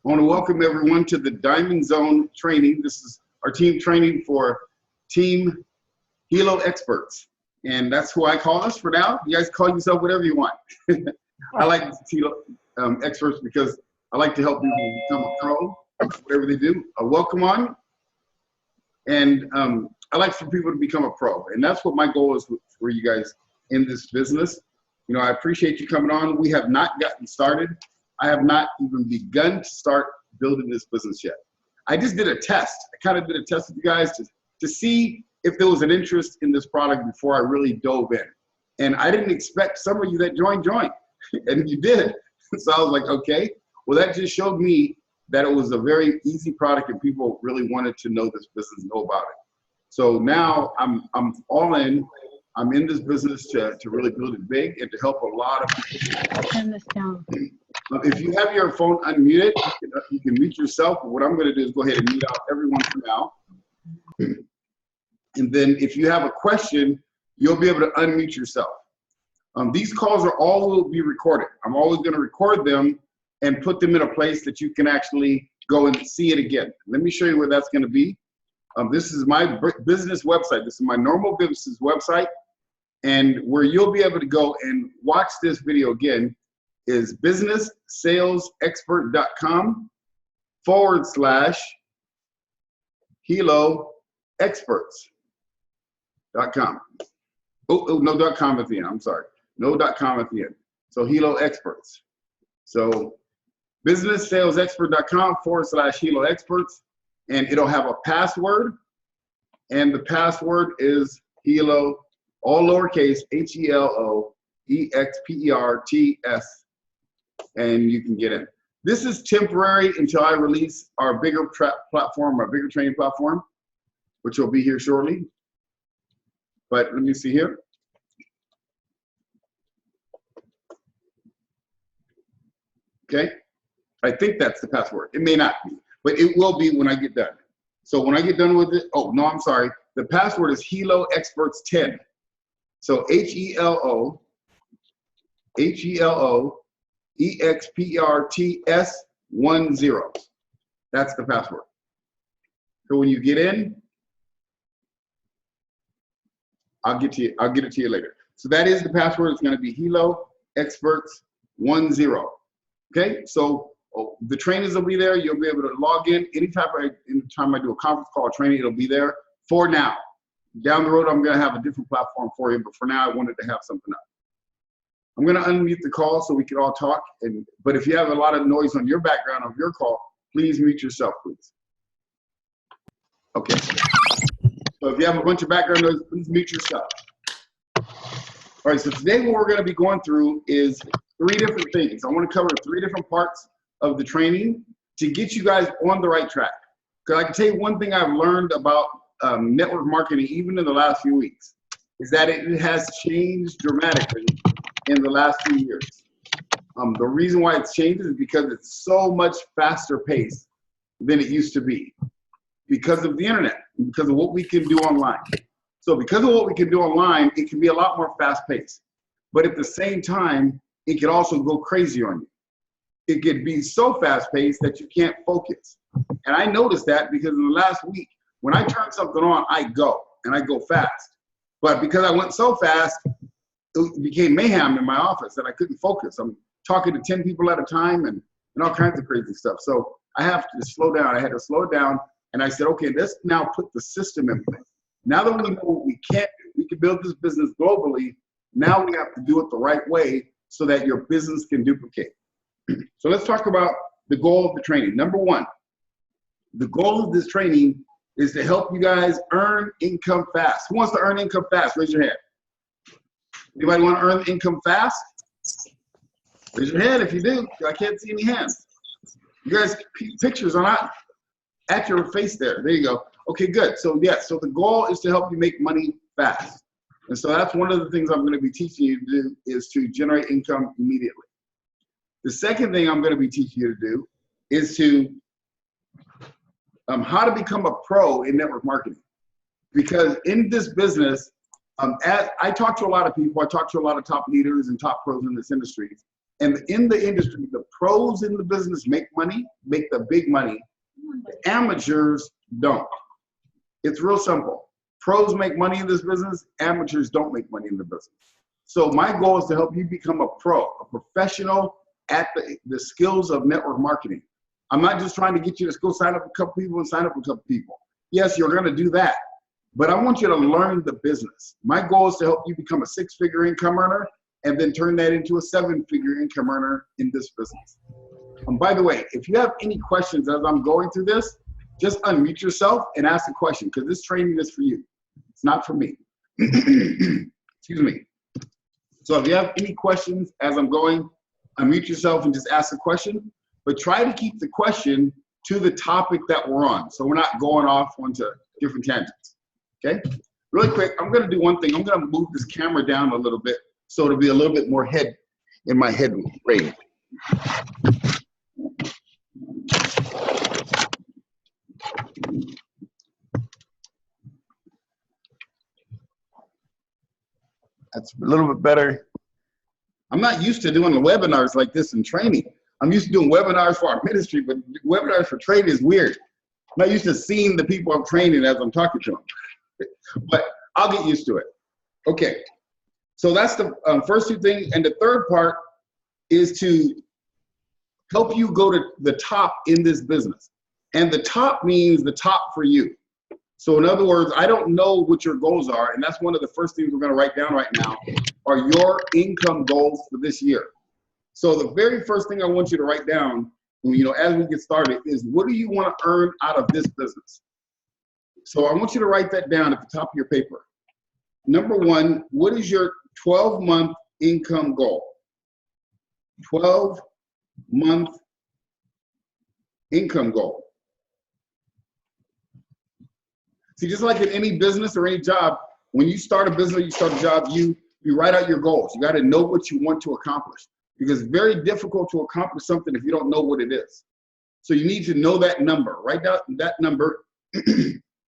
I want to welcome everyone to the Diamond Zone training. This is our team training for Team Hilo Experts. And that's who I call us for now. You guys call yourself whatever you want. I like Hilo Experts because I like to help people become a pro, whatever they do. Welcome on. And I like for people to become a pro. And that's what my goal is for you guys in this business. You know, I appreciate you coming on. We have not gotten started. I have not even begun to start building this business yet. I just did a test. I kind of did a test with you guys to see if there was an interest in this product before I really dove in. And I didn't expect some of you that joined, and you did. So I was like, okay, well, that just showed me that it was a very easy product and people really wanted to know this business, know about it. So now I'm all in. I'm in this business to really build it big and to help a lot of people. Turn this down. If you have your phone unmuted, you can mute yourself. But what I'm going to do is go ahead and mute out everyone for now. And then if you have a question, you'll be able to unmute yourself. These calls are all will be recorded. I'm always going to record them and put them in a place that you can actually go and see it again. Let me show you where that's going to be. This is my business website. This is my normal business website. And where you'll be able to go and watch this video again is businesssalesexpert.com/Hilo-experts.com. Oh, no .com at the end. I'm sorry. No .com at the end. So Hilo Experts. So businesssalesexpert.com/Hilo-experts. And it'll have a password. And the password is Hilo, all lowercase, HELOEXPERTS. And you can get in. This is temporary until I release our bigger platform, our bigger training platform, which will be here shortly. But let me see here. Okay, I think that's the password. It may not be, but it will be when I get done. So when I get done with it, oh no, I'm sorry. The password is Hilo Experts 10. So HELOEXPERTS10. That's the password. So when you get in, I'll get it to you later. So that is the password. It's going to be Hilo Experts 10. Okay. So the trainings will be there. You'll be able to log in anytime I do a conference call or training. It'll be there for now. Down the road, I'm going to have a different platform for you, but for now, I wanted to have something up. I'm going to unmute the call so we can all talk. But if you have a lot of noise on your background of your call, please mute yourself, please. Okay. So if you have a bunch of background noise, please mute yourself. All right. So today, what we're going to be going through is 3 different things. I want to cover 3 different parts of the training to get you guys on the right track. Because I can tell you one thing I've learned about network marketing, even in the last few weeks, is that it has changed dramatically in the last few years. The reason why it's changed is because it's so much faster paced than it used to be because of the internet, because of what we can do online. So because of what we can do online, it can be a lot more fast paced. But at the same time, it can also go crazy on you. It could be so fast paced that you can't focus. And I noticed that because in the last week, when I turn something on, I go fast. But because I went so fast, it became mayhem in my office and I couldn't focus. I'm talking to 10 people at a time and all kinds of crazy stuff. So I have to slow down. I had to slow it down. And I said, okay, let's now put the system in place. Now that we know what we can't do, we can build this business globally. Now we have to do it the right way so that your business can duplicate. So let's talk about the goal of the training. Number 1, the goal of this training is to help you guys earn income fast. Who wants to earn income fast? Raise your hand. Anybody want to earn income fast? Raise your hand if you do. I can't see any hands. You guys, pictures are not at your face there. There you go. Okay, good. So yeah, so the goal is to help you make money fast. And so that's one of the things I'm going to be teaching you to do is to generate income immediately. The second thing I'm going to be teaching you to do is to how to become a pro in network marketing. Because in this business, as I talk to a lot of people, I talk to a lot of top leaders and top pros in this industry, And in the industry, the pros in the business make money, make the big money. The amateurs don't. It's real simple. Pros make money in this business, amateurs don't make money in the business. So my goal is to help you become a pro, a professional at the skills of network marketing. I'm not just trying to get you to go sign up a couple people and sign up a couple people. Yes, you're going to do that, but I want you to learn the business. My goal is to help you become a 6-figure income earner and then turn that into a 7-figure income earner in this business. By the way, if you have any questions as I'm going through this, just unmute yourself and ask a question, because this training is for you. It's not for me. Excuse me. So if you have any questions as I'm going, unmute yourself and just ask a question, but try to keep the question to the topic that we're on, so we're not going off onto different tangents, okay? Really quick, I'm gonna do one thing. I'm gonna move this camera down a little bit so it'll be a little bit more head in my head range. That's a little bit better. I'm not used to doing webinars like this in training. I'm used to doing webinars for our ministry, but webinars for training is weird. I'm not used to seeing the people I'm training as I'm talking to them. But I'll get used to it. Okay, so that's the first two things. And the third part is to help you go to the top in this business. And the top means the top for you. So in other words, I don't know what your goals are, and that's one of the first things we're going to write down right now, are your income goals for this year. So the very first thing I want you to write down, as we get started, is what do you want to earn out of this business? So I want you to write that down at the top of your paper. Number one, what is your 12-month income goal? 12-month income goal. See, just like in any business or any job, when you start a business or you start a job, you write out your goals. You got to know what you want to accomplish, because it's very difficult to accomplish something if you don't know what it is. So you need to know that number. Write down that number,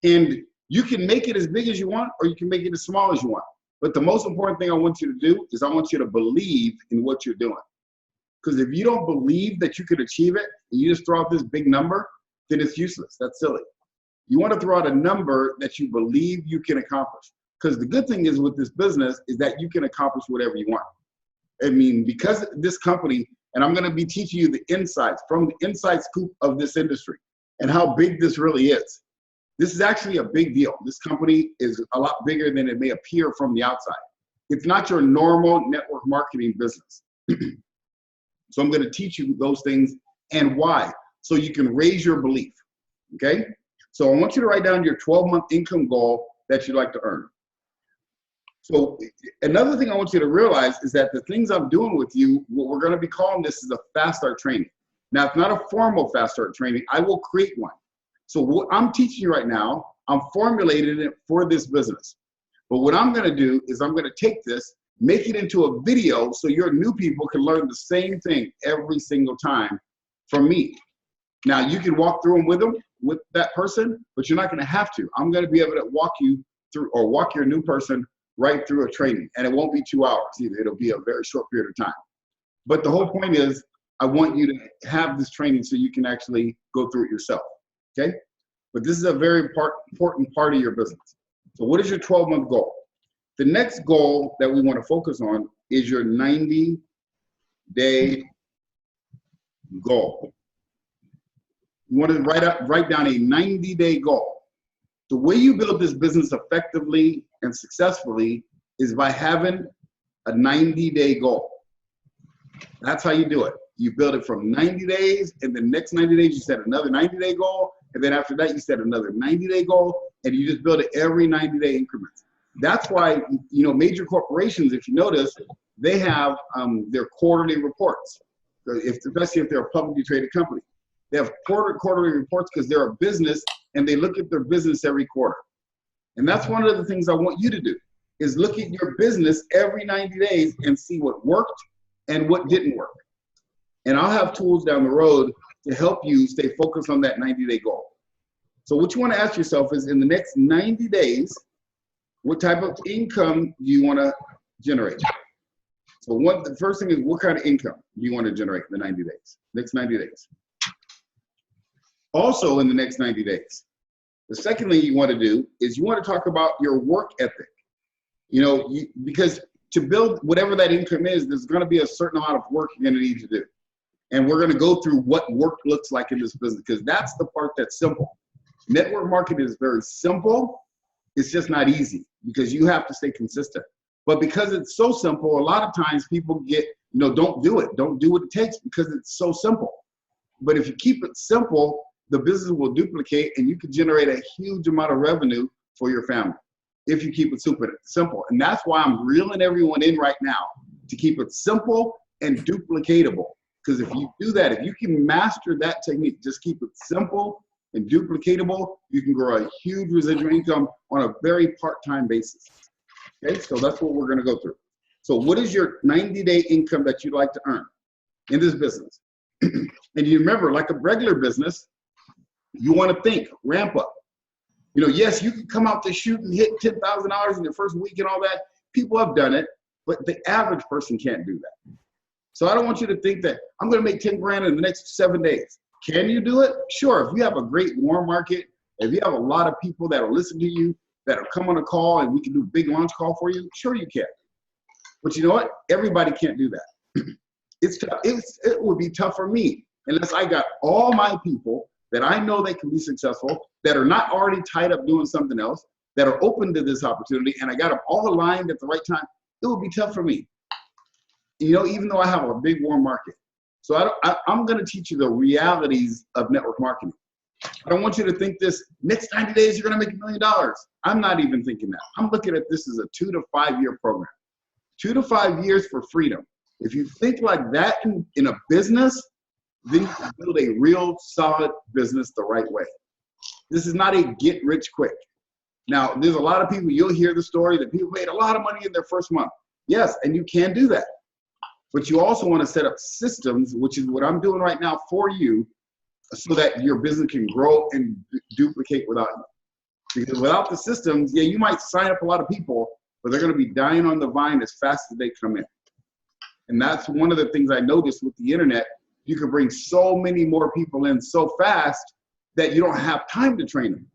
and you can make it as big as you want, or you can make it as small as you want. But the most important thing I want you to do is I want you to believe in what you're doing. Because if you don't believe that you could achieve it, and you just throw out this big number, then it's useless. That's silly. You want to throw out a number that you believe you can accomplish. Because the good thing is with this business is that you can accomplish whatever you want. I mean, because this company, and I'm going to be teaching you the insights from the inside scoop of this industry and how big this really is. This is actually a big deal. This company is a lot bigger than it may appear from the outside. It's not your normal network marketing business. So I'm going to teach you those things and why, so you can raise your belief, okay? So I want you to write down your 12-month income goal that you'd like to earn. So another thing I want you to realize is that the things I'm doing with you, what we're going to be calling this is a fast start training. Now, it's not a formal fast start training. I will create one. So what I'm teaching you right now, I'm formulating it for this business. But what I'm going to do is I'm going to take this, make it into a video so your new people can learn the same thing every single time from me. Now, you can walk through them with that person, but you're not going to have to. I'm going to be able to walk you through, or walk your new person right through a training. And it won't be 2 hours either. It'll be a very short period of time. But the whole point is, I want you to have this training so you can actually go through it yourself, okay? But this is a very important part of your business. So what is your 12-month goal? The next goal that we want to focus on is your 90-day goal. You want to write down a 90-day goal. The way you build this business effectively and successfully is by having a 90-day goal. That's how you do it. You build it from 90 days, and the next 90 days you set another 90-day goal, and then after that you set another 90-day goal, and you just build it every 90-day increments. That's why, major corporations, if you notice, they have their quarterly reports, especially if they're a publicly traded company. They have quarterly reports because they're a business, and they look at their business every quarter. And that's one of the things I want you to do, is look at your business every 90 days and see what worked and what didn't work. And I'll have tools down the road to help you stay focused on that 90-day goal. So what you want to ask yourself is, in the next 90 days, what type of income do you want to generate? So the first thing is, what kind of income do you want to generate in the 90 days, next 90 days? Also in the next 90 days, the second thing you want to do is you want to talk about your work ethic. You know, because to build whatever that income is, there's going to be a certain amount of work you're going to need to do. And we're going to go through what work looks like in this business, because that's the part that's simple. Network marketing is very simple. It's just not easy because you have to stay consistent. But because it's so simple, a lot of times people get, you know, don't do it. Don't do what it takes because it's so simple. But if you keep it simple, the business will duplicate and you can generate a huge amount of revenue for your family if you keep it super simple. And that's why I'm reeling everyone in right now to keep it simple and duplicatable. Because if you do that, if you can master that technique, just keep it simple and duplicatable, you can grow a huge residual income on a very part-time basis. Okay, so that's what we're going to go through. So what is your 90-day income that you'd like to earn in this business? And you remember, like a regular business, you want to think, ramp up. You know, yes, you can come out to shoot and hit $10,000 in your first week and all that. People have done it, but the average person can't do that. So I don't want you to think that I'm going to make 10 grand in the next 7 days. Can you do it? Sure. If you have a great warm market, if you have a lot of people that will listen to you, that will come on a call and we can do a big launch call for you, sure you can. But you know what? Everybody can't do that. It's tough. It would be tough for me unless I got all my people that I know they can be successful, that are not already tied up doing something else, that are open to this opportunity, and I got them all aligned at the right time. It would be tough for me. You know, even though I have a big warm market. So I'm going to teach you the realities of network marketing. I don't want you to think this next 90 days you're going to make $1 million. I'm not even thinking that. I'm looking at this as a 2 to 5 year program. 2 to 5 years for freedom. If you think like that in a business, then you can build a real solid business the right way. This is not a get rich quick. Now, there's a lot of people, you'll hear the story that people made a lot of money in their first month. Yes, and you can do that. But you also want to set up systems, which is what I'm doing right now for you, so that your business can grow and duplicate without you. Because without the systems, yeah, you might sign up a lot of people, but they're going to be dying on the vine as fast as they come in. And that's one of the things I noticed with the internet. You can bring so many more people in so fast that you don't have time to train them.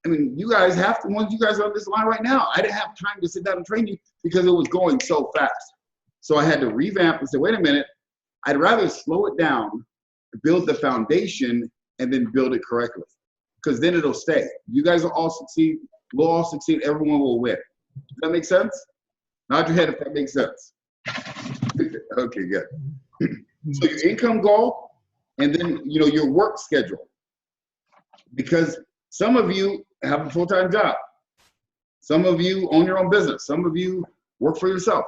I mean, you guys have to, once you guys are on this line right now, I didn't have time to sit down and train you because it was going so fast. So I had to revamp and say, wait a minute, I'd rather slow it down, build the foundation, and then build it correctly. Because then it'll stay. You guys will all succeed, we'll all succeed, everyone will win. Does that make sense? Nod your head if that makes sense. Okay, good. So your income goal, and then your work schedule. Because some of you have a full-time job. Some of you own your own business. Some of you work for yourself.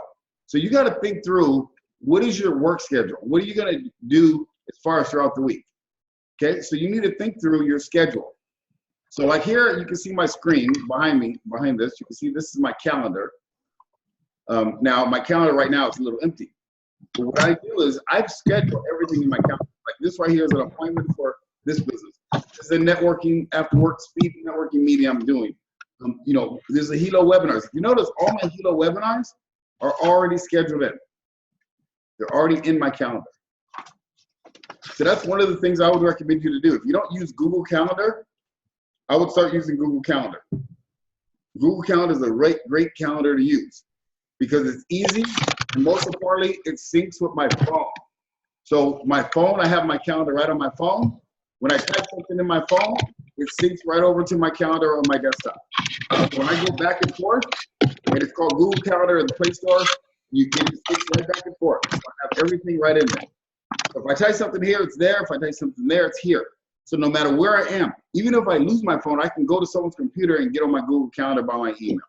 So you got to think through, what is your work schedule? What are you going to do as far as throughout the week? Okay, so you need to think through your schedule. So like here, you can see my screen behind me, behind this, you can see this is my calendar. Now my calendar right now is a little empty. But what I do is I've scheduled everything in my calendar. Like this right here is an appointment for this business. This is a networking, after work speed networking meeting I'm doing. There's a Hilo webinars. If you notice, all my Hilo webinars are already scheduled in. They're already in my calendar. So that's one of the things I would recommend you to do. If you don't use Google Calendar, I would start using Google Calendar. Google Calendar is a great calendar to use because it's easy, and most importantly, it syncs with my phone. So my phone, I have my calendar right on my phone. When I type something in my phone, it syncs right over to my calendar on my desktop. So when I go back and forth, and it's called Google Calendar in the Play Store, you can sync right back and forth. So I have everything right in there. So if I type something here, it's there. If I type something there, it's here. So no matter where I am, even if I lose my phone, I can go to someone's computer and get on my Google Calendar by my email.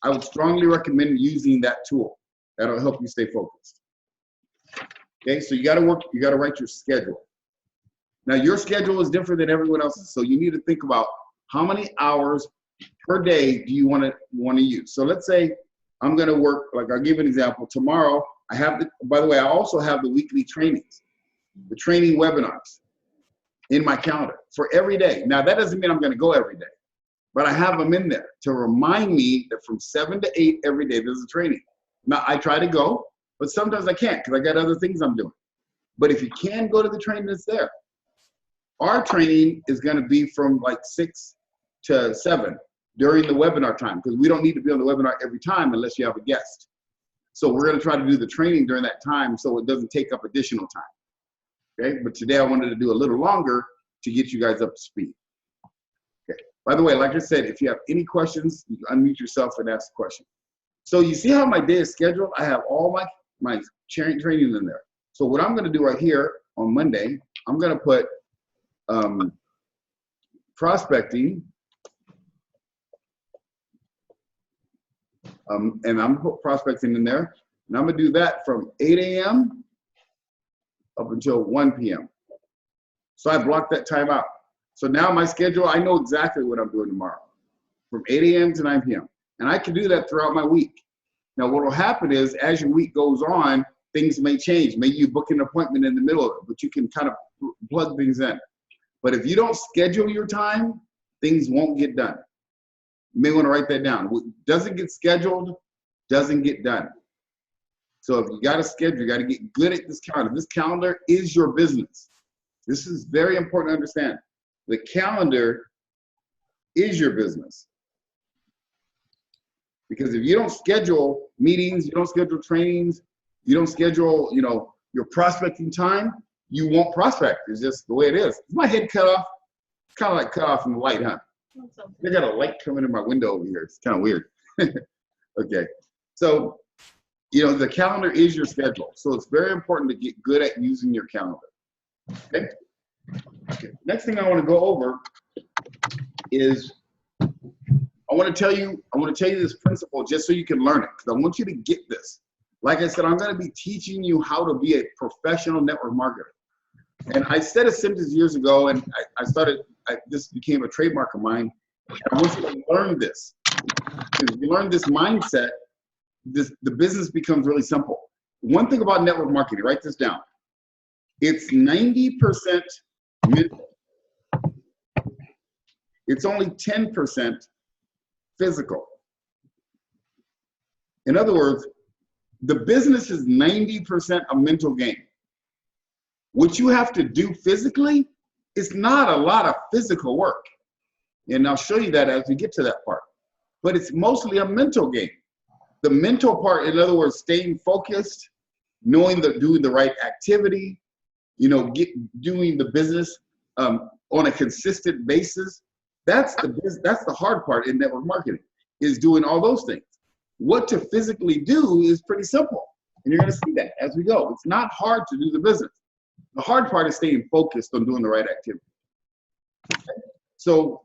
I would strongly recommend using that tool. That'll help you stay focused. Okay, so you got to write your schedule. Now your schedule is different than everyone else's, so you need to think about how many hours per day do you want to use. So let's say I'm going to work, like I'll give you an example. Tomorrow, by the way, I also have the weekly trainings, the training webinars in my calendar for every day. Now that doesn't mean I'm going to go every day, but I have them in there to remind me that from 7 to 8 every day there's a training. Now I try to go, but sometimes I can't because I got other things I'm doing. But if you can go to the training, it's there. Our training is going to be from like 6 to 7 during the webinar time, because we don't need to be on the webinar every time unless you have a guest. So we're going to try to do the training during that time so it doesn't take up additional time. Okay, but today I wanted to do a little longer to get you guys up to speed. Okay, by the way, like I said, if you have any questions, you can unmute yourself and ask a question. So you see how my day is scheduled? I have all my training in there. So what I'm going to do right here on Monday, I'm going to put prospecting, and I'm going to put prospecting in there, and I'm going to do that from 8 a.m. up until 1 p.m. So I blocked that time out. So now my schedule, I know exactly what I'm doing tomorrow from 8 a.m. to 9 p.m. And I can do that throughout my week. Now what will happen is as your week goes on, things may change. Maybe you book an appointment in the middle of it, but you can kind of plug things in. But if you don't schedule your time, things won't get done. You may want to write that down. What doesn't get scheduled doesn't get done. So if you got to schedule, you got to get good at this calendar. This calendar is your business. This is very important to understand. The calendar is your business. Because if you don't schedule meetings, you don't schedule trainings, you don't schedule, your prospecting time, you won't prospect. It's just the way it is. Is my head cut off? It's kind of like cut off in the light, huh? They got a light coming in my window over here. It's kind of weird. Okay. So, the calendar is your schedule. So it's very important to get good at using your calendar. Okay. Okay. Next thing I want to go over is I want to tell you this principle just so you can learn it, because I want you to get this. Like I said, I'm going to be teaching you how to be a professional network marketer. And I said a sentence years ago, and this became a trademark of mine. I want you to learn this. If you learn this mindset, the business becomes really simple. One thing about network marketing, write this down. It's 90% mental. It's only 10% physical. In other words, the business is 90% a mental game. What you have to do physically is not a lot of physical work. And I'll show you that as we get to that part. But it's mostly a mental game. The mental part, in other words, staying focused, doing the right activity, doing the business on a consistent basis. That's the hard part in network marketing, is doing all those things. What to physically do is pretty simple. And you're going to see that as we go. It's not hard to do the business. The hard part is staying focused on doing the right activity. Okay? So,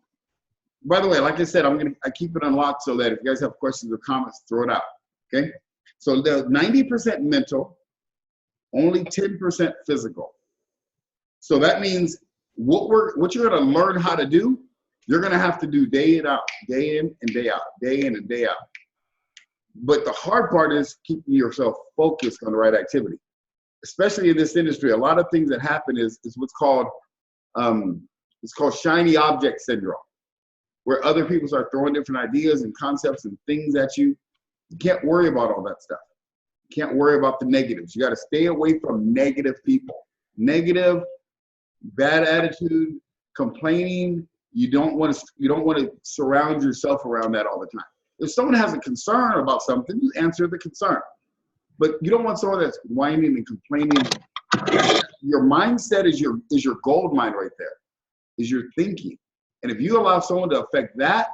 by the way, like I said, I keep it unlocked so that if you guys have questions or comments, throw it out. Okay? So the 90% mental, only 10% physical. So that means what you're going to learn how to do, you're going to have to do day in and day out, day in and day out. But the hard part is keeping yourself focused on the right activity. Especially in this industry, a lot of things that happen is what's called shiny object syndrome, where other people start throwing different ideas and concepts and things at you. You can't worry about all that stuff. You can't worry about the negatives. You got to stay away from negative people. Negative, bad attitude, complaining. You don't want to surround yourself around that all the time. If someone has a concern about something, you answer the concern. But you don't want someone that's whining and complaining. Your mindset is your gold mine right there, is your thinking. And if you allow someone to affect that,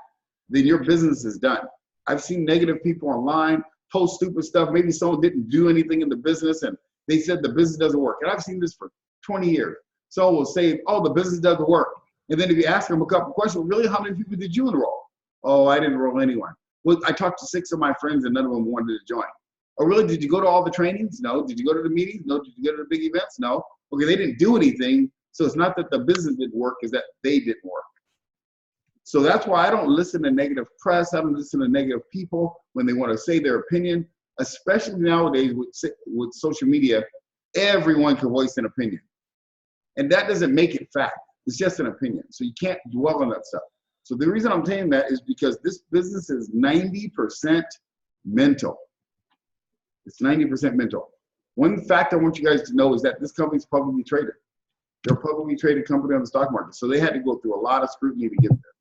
then your business is done. I've seen negative people online post stupid stuff. Maybe someone didn't do anything in the business and they said the business doesn't work. And I've seen this for 20 years. Someone will say, oh, the business doesn't work. And then if you ask them a couple questions, really, how many people did you enroll? Oh, I didn't enroll anyone. Well, I talked to 6 of my friends and none of them wanted to join. Oh, really? Did you go to all the trainings? No. Did you go to the meetings? No. Did you go to the big events? No. Okay, they didn't do anything. So it's not that the business didn't work, it's that they didn't work. So that's why I don't listen to negative press. I don't listen to negative people when they want to say their opinion, especially nowadays with social media. Everyone can voice an opinion. And that doesn't make it fact. It's just an opinion. So you can't dwell on that stuff. So the reason I'm saying that is because this business is 90% mental. It's 90% mental. One fact I want you guys to know is that this company is publicly traded. They're a publicly traded company on the stock market. So they had to go through a lot of scrutiny to get there.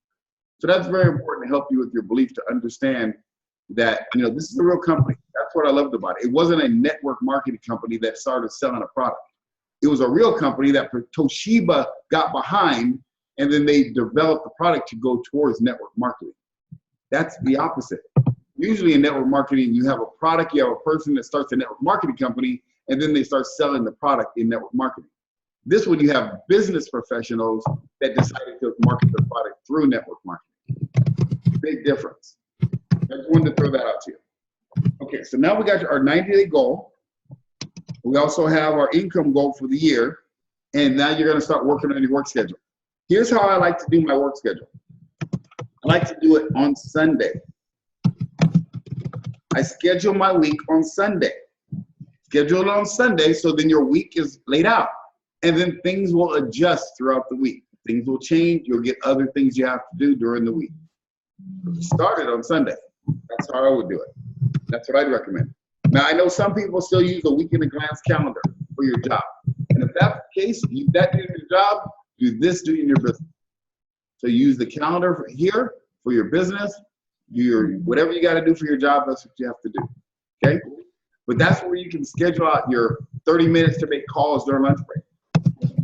So that's very important to help you with your belief to understand that, you know, this is a real company. That's what I loved about it. It wasn't a network marketing company that started selling a product. It was a real company that Toshiba got behind, and then they developed the product to go towards network marketing. That's the opposite. Usually in network marketing, you have a product, you have a person that starts a network marketing company, and then they start selling the product in network marketing. This one, you have business professionals that decided to market the product through network marketing. Big difference. I just wanted to throw that out to you. Okay, so now we got our 90-day goal. We also have our income goal for the year, and now you're gonna start working on your work schedule. Here's how I like to do my work schedule. I like to do it on Sunday. I schedule my week on Sunday. Schedule it on Sunday so then your week is laid out. And then things will adjust throughout the week. Things will change. You'll get other things you have to do during the week. Start it on Sunday. That's how I would do it. That's what I'd recommend. Now, I know some people still use a week in a glance calendar for your job. And if that's the case, you that do your job, do this, do in your business. So use the calendar for here for your business. Do your whatever you got to do for your job, that's what you have to do. Okay? But that's where you can schedule out your 30 minutes to make calls during lunch break.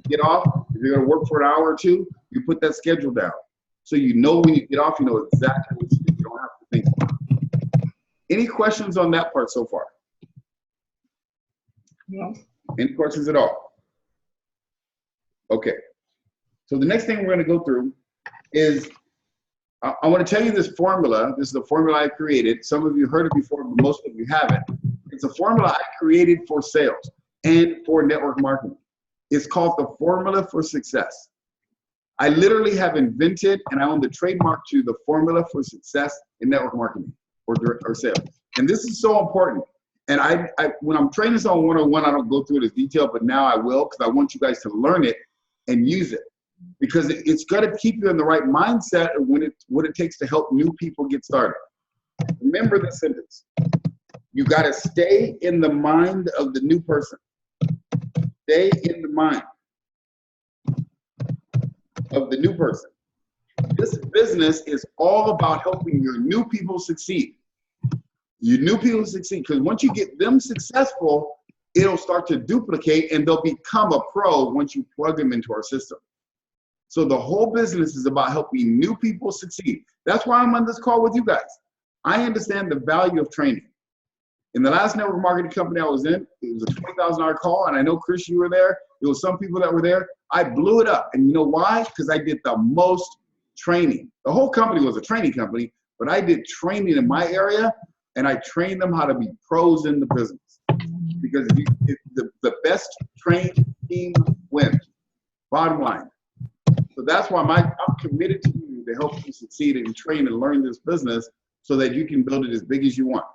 Get off, if you're going to work for an hour or two, you put that schedule down. So you know when you get off, you know exactly what to do. You don't have to think about it. Any questions on that part so far? No. Any questions at all? Okay. So the next thing we're going to go through is, I want to tell you this formula. This is a formula I created. Some of you heard it before, but most of you haven't. It's a formula I created for sales and for network marketing. It's called the Formula for Success. I literally have invented and I own the trademark to the Formula for Success in network marketing or sales. And this is so important. And I when I'm training this on 101, I don't go through it as detail, but now I will because I want you guys to learn it and use it. Because it's going to keep you in the right mindset of what it takes to help new people get started. Remember this sentence. You got to stay in the mind of the new person. Stay in the mind of the new person. This business is all about helping your new people succeed. Your new people succeed because once you get them successful, it'll start to duplicate and they'll become a pro once you plug them into our system. So the whole business is about helping new people succeed. That's why I'm on this call with you guys. I understand the value of training. In the last network marketing company I was in, it was a $20,000 call, and I know, Chris, you were there. There was some people that were there. I blew it up. And you know why? Because I did the most training. The whole company was a training company, but I did training in my area, and I trained them how to be pros in the business. Because the best trained team wins. Bottom line. So that's why I'm committed to you to help you succeed and train and learn this business so that you can build it as big as you want.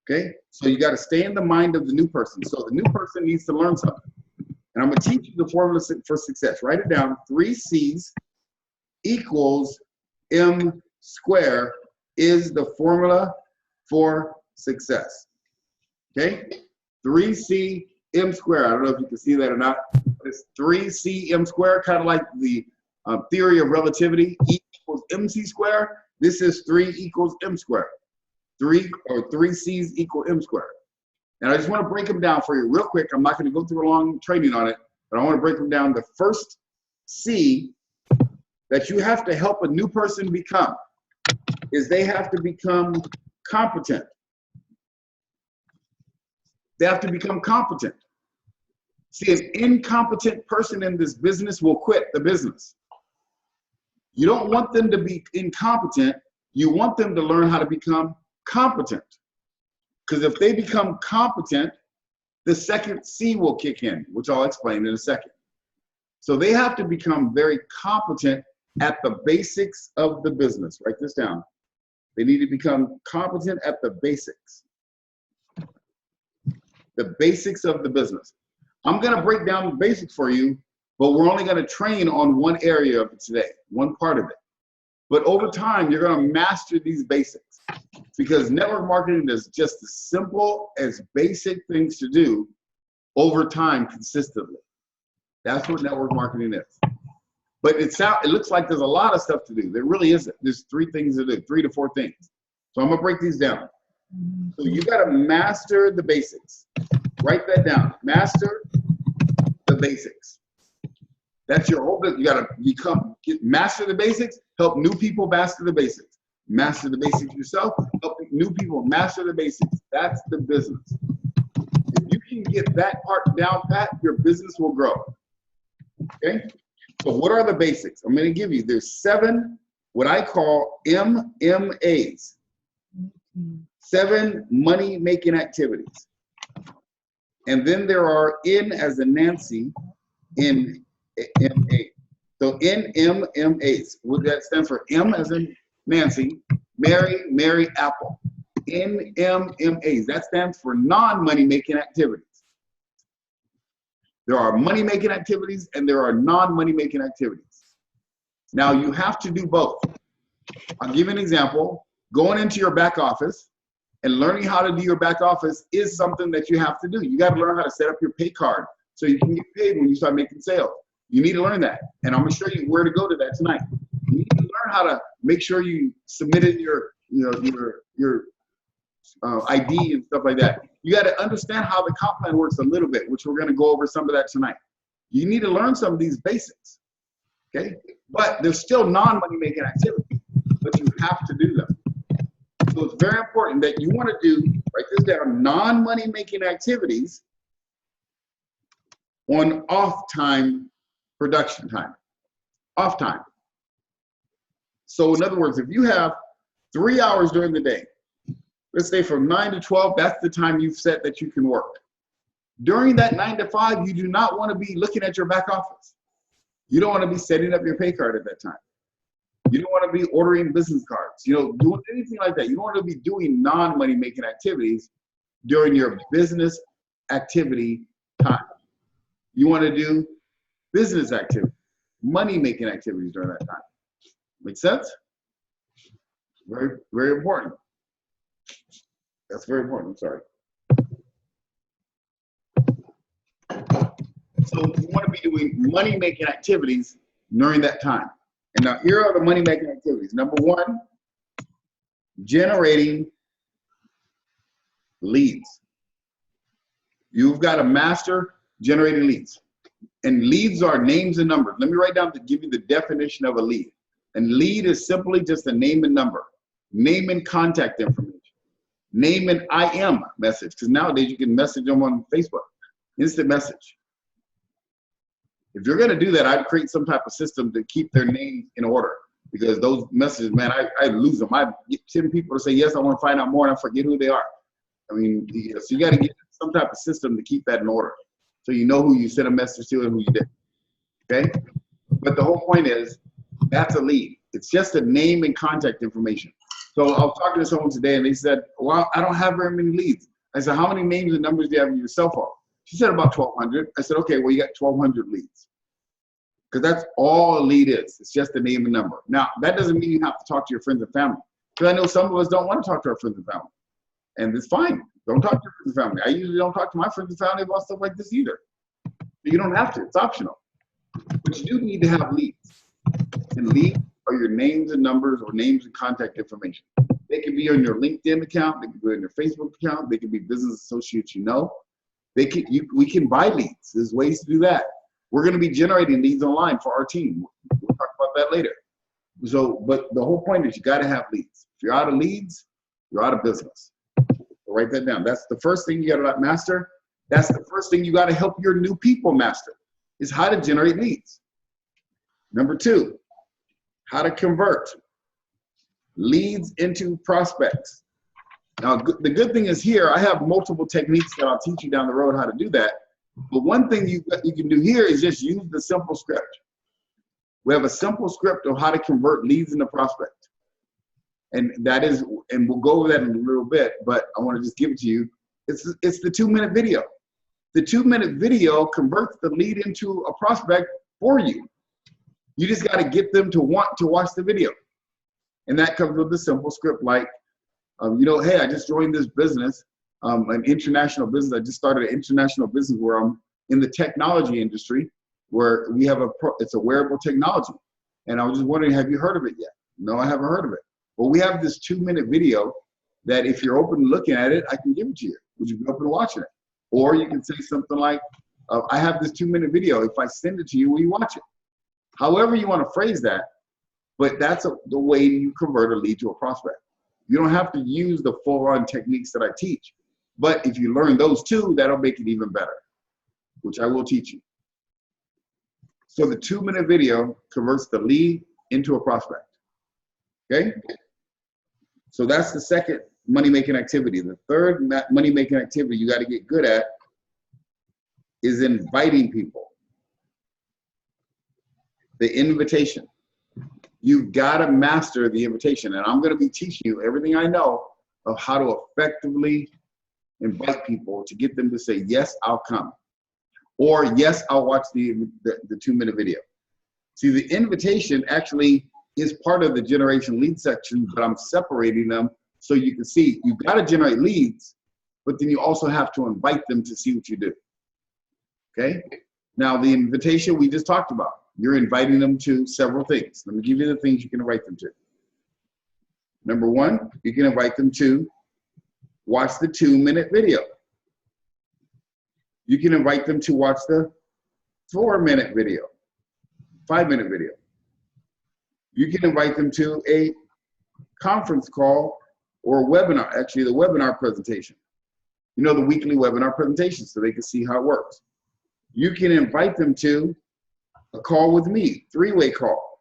Okay? So you got to stay in the mind of the new person. So the new person needs to learn something. And I'm going to teach you the formula for success. Write it down. 3 C's equals M square is the formula for success. Okay? 3C M square. I don't know if you can see that or not. But it's 3C M square, kind of like the theory of relativity. E equals MC square. This is 3 equals M square. 3 C's equal M square. And I just want to break them down for you real quick. I'm not going to go through a long training on it, but I want to break them down. The first C that you have to help a new person become is they have to become competent. They have to become competent. See, an incompetent person in this business will quit the business. You don't want them to be incompetent. You want them to learn how to become competent. Because if they become competent, the second C will kick in, which I'll explain in a second. So they have to become very competent at the basics of the business. Write this down. They need to become competent at the basics. The basics of the business. I'm going to break down the basics for you, but we're only going to train on one area of it today, one part of it. But over time, you're going to master these basics. Because network marketing is just as simple as basic things to do over time consistently. That's what network marketing is. But it looks like there's a lot of stuff to do. There really isn't. There's 3 things to do, 3 to 4 things. So I'm gonna break these down. So you gotta master the basics. Write that down. Master the basics. That's your whole business. You gotta master the basics, help new people master the basics. Master the basics yourself, help new people master the basics. That's the business. If you can get that part down pat, your business will grow. Okay? So what are the basics? I'm gonna give you, there's 7, what I call MMAs. 7 money-making activities. And then there are N as in Nancy, NMA. So NMMAs. What that stands for? M as in Nancy, Mary, Apple. NMMAs. That stands for non-money-making activities. There are money-making activities and there are non-money-making activities. Now you have to do both. I'll give you an example. Going into your back office and learning how to do your back office is something that you have to do. You got to learn how to set up your pay card so you can get paid when you start making sales. You need to learn that. And I'm going to show you where to go to that tonight. You need to learn how to make sure you submitted your ID and stuff like that. You got to understand how the comp plan works a little bit, which we're going to go over some of that tonight. You need to learn some of these basics, okay? But there's still non-money making activities, but you have to do them. So it's very important that you want to do, write this down, non-money making activities on off time, production time, off time. So in other words, if you have 3 hours during the day, let's say from 9 to 12, that's the time you've set that you can work. During that 9 to 5, you do not want to be looking at your back office. You don't want to be setting up your pay card at that time. You don't want to be ordering business cards, doing anything like that. You don't want to be doing non-money making activities during your business activity time. You want to do business activity, money making activities during that time. Make sense? Very, very important. That's very important. I'm sorry. So you want to be doing money making activities during that time. And now here are the money making activities. Number 1, generating leads. You've got to master generating leads. And leads are names and numbers. Let me write down to give you the definition of a lead. And lead is simply just a name and number, name and contact information, name and IM message, because nowadays you can message them on Facebook, instant message. If you're going to do that, I'd create some type of system to keep their names in order, because those messages, man, I lose them. I get 10 people to say, yes, I want to find out more, and I forget who they are. I mean, so you got to get some type of system to keep that in order, so you know who you sent a message to and who you did. Okay? But the whole point is, that's a lead. It's just a name and contact information. So I was talking to someone today, and they said, well, I don't have very many leads. I said, how many names and numbers do you have in your cell phone? She said about 1,200. I said, okay, well, you got 1,200 leads. Because that's all a lead is. It's just a name and number. Now, that doesn't mean you have to talk to your friends and family. Because I know some of us don't want to talk to our friends and family. And it's fine. Don't talk to your friends and family. I usually don't talk to my friends and family about stuff like this either. But you don't have to. It's optional. But you do need to have leads. And leads are your names and numbers or names and contact information. They can be on your LinkedIn account. They can be on your Facebook account. They can be business associates you know. We can buy leads. There's ways to do that. We're going to be generating leads online for our team. We'll talk about that later. So, but the whole point is you got to have leads. If you're out of leads, you're out of business. So write that down. That's the first thing you got to master. That's the first thing you got to help your new people master, is how to generate leads. Number 2, how to convert leads into prospects. Now, the good thing is here, I have multiple techniques that I'll teach you down the road how to do that. But one thing you can do here is just use the simple script. We have a simple script of how to convert leads into prospects. And that is, and we'll go over that in a little bit, but I want to just give it to you. It's the 2-minute video. The 2-minute video converts the lead into a prospect for you. You just got to get them to want to watch the video. And that comes with a simple script like, You know, hey, I just joined this business, an international business. I just started an international business where I'm in the technology industry, where we have it's a wearable technology. And I was just wondering, have you heard of it yet? No, I haven't heard of it. Well, we have this 2-minute video that if you're open to looking at it, I can give it to you. Would you be open to watching it? Or you can say something like, I have this 2-minute video. If I send it to you, will you watch it? However you want to phrase that, but that's the way you convert a lead to a prospect. You don't have to use the full-on techniques that I teach. But if you learn those two, that'll make it even better, which I will teach you. So the 2-minute video converts the lead into a prospect. Okay? So that's the second money-making activity. The third money-making activity you got to get good at is inviting people. The invitation. You've got to master the invitation. And I'm going to be teaching you everything I know of how to effectively invite people to get them to say, yes, I'll come. Or yes, I'll watch the 2-minute video. See, the invitation actually is part of the generation lead section, but I'm separating them so you can see you've got to generate leads, but then you also have to invite them to see what you do. Okay? Now, the invitation we just talked about, you're inviting them to several things. Let me give you the things you can invite them to. Number one, you can invite them to watch the 2-minute video. You can invite them to watch the 4-minute video, 5-minute video. You can invite them to a conference call or a webinar, actually the webinar presentation. You know, the weekly webinar presentation so they can see how it works. You can invite them to a call with me, 3-way call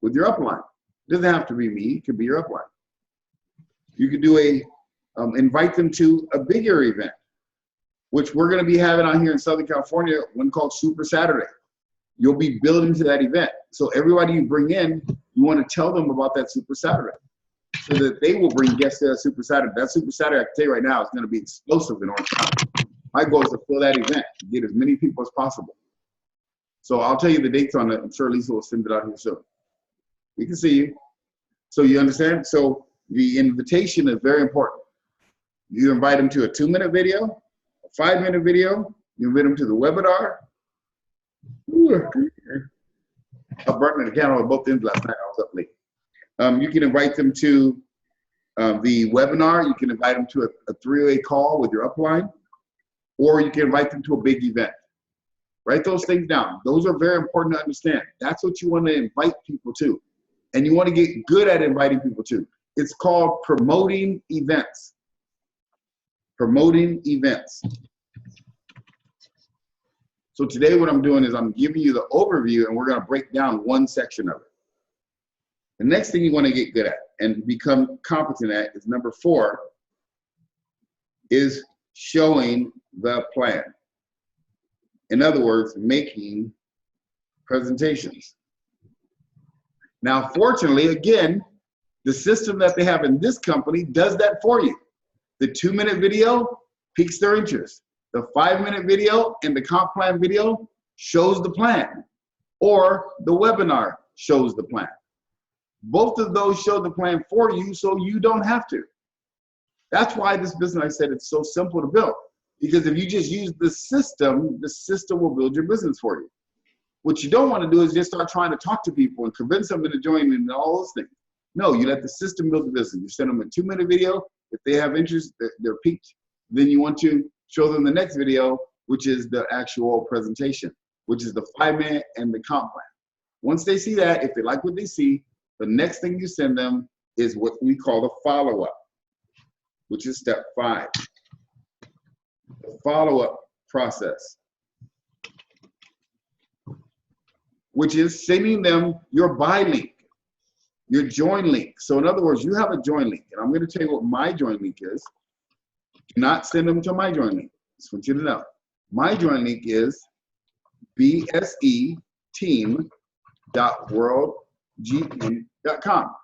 with your upline. It doesn't have to be me, it could be your upline. You could do invite them to a bigger event, which we're gonna be having out here in Southern California, one called Super Saturday. You'll be building to that event. So everybody you bring in, you wanna tell them about that Super Saturday so that they will bring guests to that Super Saturday. That Super Saturday, I can tell you right now, is gonna be explosive in Orange County. My goal is to fill that event, get as many people as possible. So I'll tell you the dates on it. I'm sure Lisa will send it out here soon. We can see you. So you understand? So the invitation is very important. You invite them to a 2-minute video, a 5-minute video, you invite them to the webinar. I burned the candle at both ends last night. I was up late. You can invite them to the webinar. You can invite them to a 3-way call with your upline, or you can invite them to a big event. Write those things down. Those are very important to understand. That's what you want to invite people to. And you want to get good at inviting people to. It's called promoting events. Promoting events. So today what I'm doing is I'm giving you the overview and we're going to break down one section of it. The next thing you want to get good at and become competent at is number 4, is showing the plan. In other words, making presentations. Now, fortunately, again, the system that they have in this company does that for you. The 2-minute video piques their interest. The 5-minute video and the comp plan video shows the plan, or the webinar shows the plan. Both of those show the plan for you so you don't have to. That's why this business, I said, it's so simple to build. Because if you just use the system will build your business for you. What you don't want to do is just start trying to talk to people and convince them to join and all those things. No, you let the system build the business. You send them a 2-minute video. If they have interest, they're piqued. Then you want to show them the next video, which is the actual presentation, which is the 5-minute and the comp plan. Once they see that, if they like what they see, the next thing you send them is what we call the follow-up, which is step 5. The follow-up process, which is sending them your buy link, your join link. So in other words, you have a join link, and I'm going to tell you what my join link is. Do not send them to my join link. Just want you to know. My join link is bseteam.worldgn.com.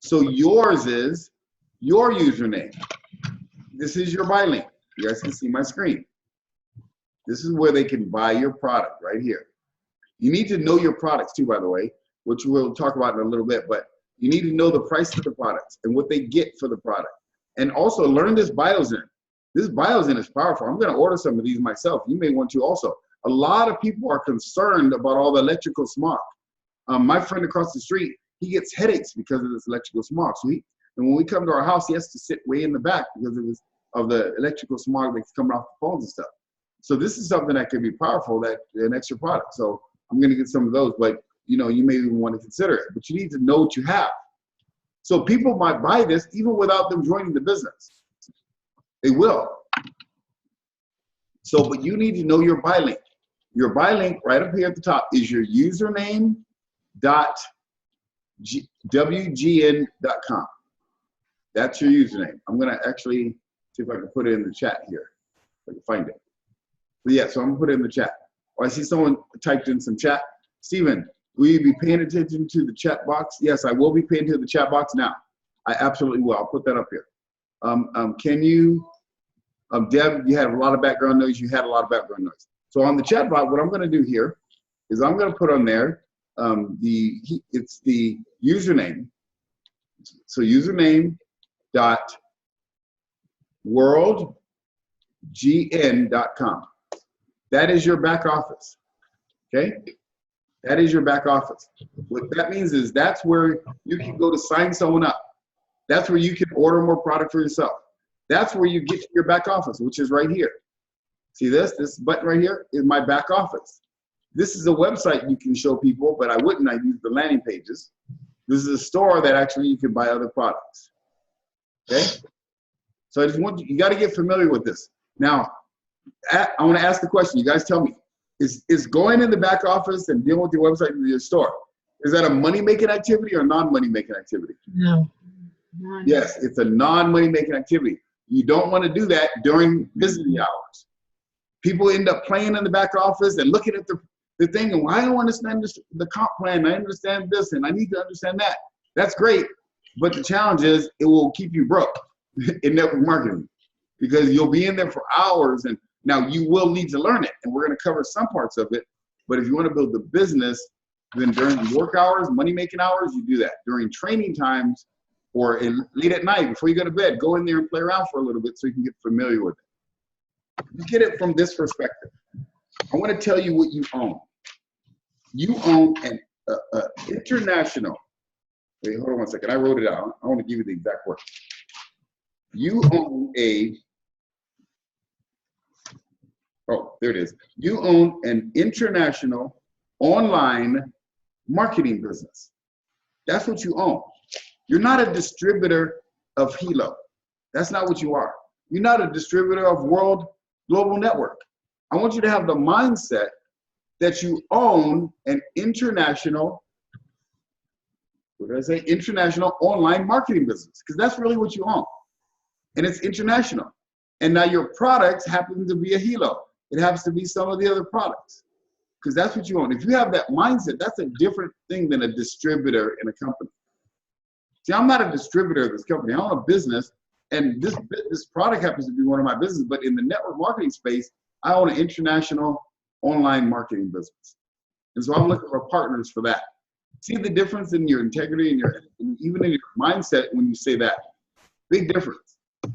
So yours is your username. This is your buy link. You guys can see my screen. This is where they can buy your product right here. You need to know your products too, by the way, which we'll talk about in a little bit, but You need to know the price of the products and what they get for the product. And also learn this Biozen. This Biozen is powerful. I'm going to order some of these myself. You may want to also. A lot of people are concerned about all the electrical smog. My friend across the street, he gets headaches because of this electrical smog. So and when we come to our house, he has to sit way in the back because of the electrical smog that's coming off the phones and stuff. So this is something that could be powerful, that an extra product. So I'm going to get some of those, but you may even want to consider it. But you need to know what you have. So people might buy this even without them joining the business. They will. So, but you need to know your buy link. Your buy link right up here at the top is your username.wgn.com. That's your username. I'm going to actually see if I can put it in the chat here. If I can find it. But yeah, so I'm going to put it in the chat. Oh, I see someone typed in some chat. Steven, will you be paying attention to the chat box? Yes, I will be paying attention to the chat box now. I absolutely will. I'll put that up here. Can you, Deb, you had a lot of background noise. You had a lot of background noise. So on the chat box, what I'm going to do here is I'm going to put on there it's the username. So username.worldgn.com. That is your back office. Okay? That is your back office. What that means is that's where you can go to sign someone up. That's where you can order more product for yourself. That's where you get to your back office, which is right here. See this? This button right here is my back office. This is a website you can show people, but I wouldn't. I use the landing pages. This is a store that actually you can buy other products. Okay? So I just want you got to get familiar with this. Now, I want to ask the question. You guys tell me. Is going in the back office and dealing with your website and your store, is that a money-making activity or non-money-making activity? No. Yes, it's a non-money-making activity. You don't want to do that during business hours. People end up playing in the back office and looking at the thing, and well, I don't understand the comp plan. I understand this, and I need to understand that. That's great, but the challenge is it will keep you broke in network marketing because you'll be in there for hours, and now you will need to learn it, and we're going to cover some parts of it. But if you want to build the business, then during work hours, money-making hours, you do that. During training times or late at night before you go to bed, go in there and play around for a little bit so you can get familiar with it. You get it from this perspective. I want to tell you what you own. You own an international. Wait, hold on one second. I wrote it out. I want to give you the exact word. You own there it is. You own an international online marketing business. That's what you own. You're not a distributor of Hilo. That's not what you are. You're not a distributor of Global Network. I want you to have the mindset that you own an international, international online marketing business, because that's really what you own. And it's international. And now your products happen to be a Hilo. It happens to be some of the other products, because that's what you own. If you have that mindset, that's a different thing than a distributor in a company. See, I'm not a distributor of this company. I own a business, and this product happens to be one of my businesses, but in the network marketing space, I own an international online marketing business. And so I'm looking for partners for that. See the difference in your integrity and even in your mindset when you say that. Big difference.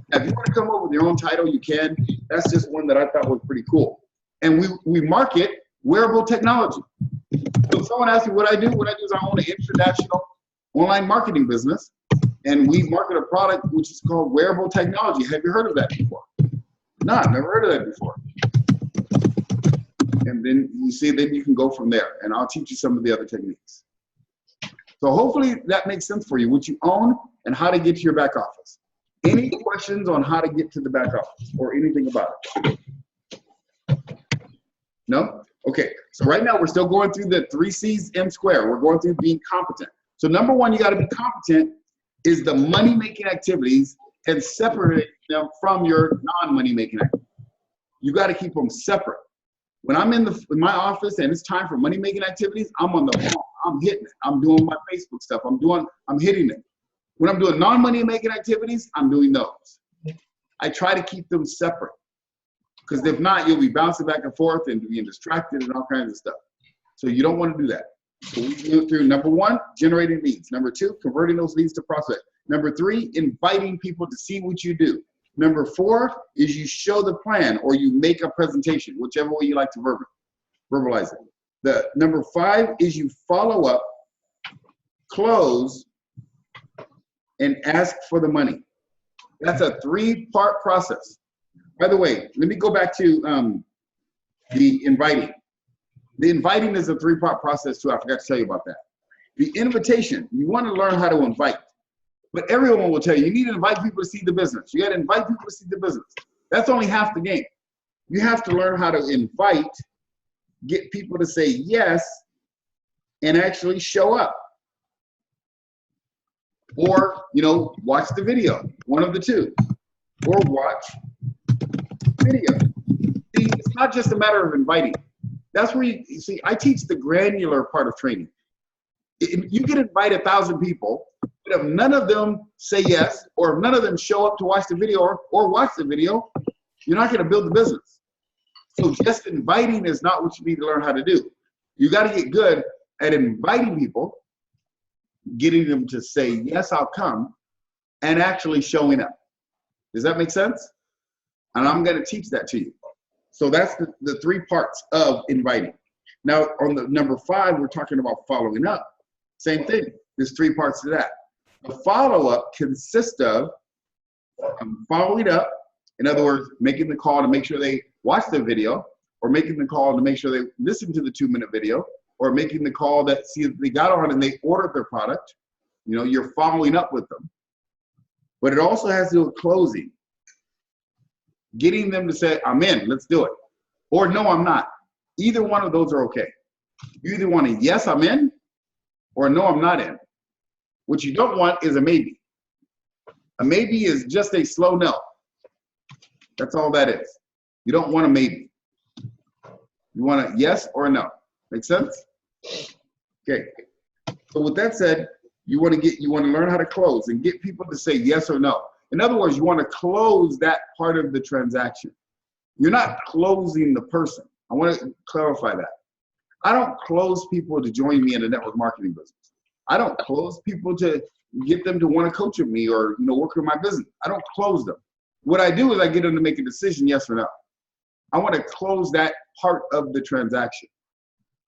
Now, if you want to come up with your own title, you can. That's just one that I thought was pretty cool. And we market wearable technology. So if someone asks me what I do is I own an international online marketing business, and we market a product which is called wearable technology. Have you heard of that before? No, I've never heard of that before. And then then you can go from there, and I'll teach you some of the other techniques. So hopefully that makes sense for you, what you own and how to get to your back office. Any questions on how to get to the back office or anything about it? No? Okay, so right now we're still going through the 3 C's M square. We're going through being competent. So number one, you gotta be competent is the money-making activities and separate them from your non-money-making activities. You gotta keep them separate. When I'm in my office and it's time for money-making activities, I'm on the phone, I'm hitting it. I'm doing my Facebook stuff, I'm hitting it. When I'm doing non-money-making activities, I'm doing those. I try to keep them separate, because if not, you'll be bouncing back and forth and being distracted and all kinds of stuff. So you don't want to do that. So we went through number 1, generating leads. Number 2, converting those leads to prospects. Number 3, inviting people to see what you do. Number 4 is you show the plan or you make a presentation, whichever way you like to verbalize it. The number 5 is you follow up, close, and ask for the money. That's a 3-part process. By the way, let me go back to the inviting. The inviting is a 3-part process too. I forgot to tell you about that. The invitation, you want to learn how to invite. But everyone will tell you, you need to invite people to see the business. You got to invite people to see the business. That's only half the game. You have to learn how to invite, get people to say yes, and actually show up. Or, watch the video, one of the two. Or watch video. See, it's not just a matter of inviting. That's where you see, I teach the granular part of training. You can invite 1,000 people, but if none of them say yes, or if none of them show up to watch the video or watch the video, you're not going to build the business. So just inviting is not what you need to learn how to do. You got to get good at inviting people, getting them to say, yes, I'll come, and actually showing up. Does that make sense? And I'm going to teach that to you. So that's the 3 parts of inviting. Now, on the number 5, we're talking about following up. Same thing. There's 3 parts to that. The follow-up consists of following up, in other words, making the call to make sure they watch the video, or making the call to make sure they listen to the 2-minute video, or making the call that see if they got on and they ordered their product. You're following up with them. But it also has to do with closing. Getting them to say, I'm in, let's do it. Or no, I'm not. Either one of those are okay. You either want a yes, I'm in, or no, I'm not in. What you don't want is a maybe. A maybe is just a slow no. That's all that is. You don't want a maybe. You want a yes or a no. Make sense? Okay. So with that said, you want to learn how to close and get people to say yes or no. In other words, you want to close that part of the transaction. You're not closing the person. I want to clarify that. I don't close people to join me in the network marketing business. I don't close people to get them to want to coach with me or work with my business. I don't close them. What I do is I get them to make a decision, yes or no. I want to close that part of the transaction.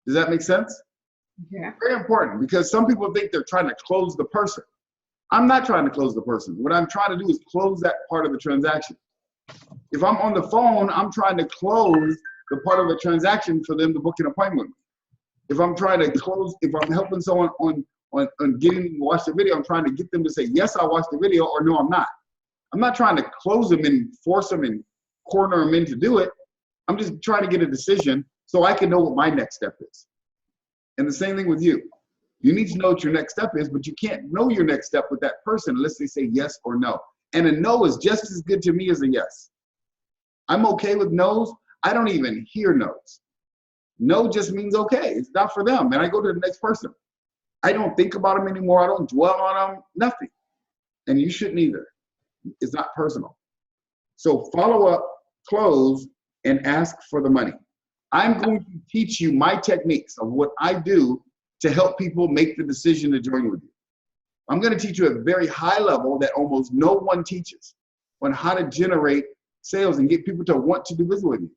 Does that make sense? Yeah. Very important, because some people think they're trying to close the person. I'm not trying to close the person. What I'm trying to do is close that part of the transaction. If I'm on the phone, I'm trying to close the part of the transaction for them to book an appointment with me. If I'm trying to close, if I'm helping someone on getting them to watch the video, I'm trying to get them to say, yes, I'll watch the video, or no, I'm not. I'm not trying to close them and force them and corner them in to do it. I'm just trying to get a decision so I can know what my next step is. And the same thing with you. You need to know what your next step is, but you can't know your next step with that person unless they say yes or no. And a no is just as good to me as a yes. I'm okay with no's. I don't even hear no's. No just means okay. It's not for them. And I go to the next person. I don't think about them anymore. I don't dwell on them. Nothing. And you shouldn't either. It's not personal. So follow up, close, and ask for the money. I'm going to teach you my techniques of what I do to help people make the decision to join with you. I'm going to teach you at a very high level that almost no one teaches on how to generate sales and get people to want to do business with you.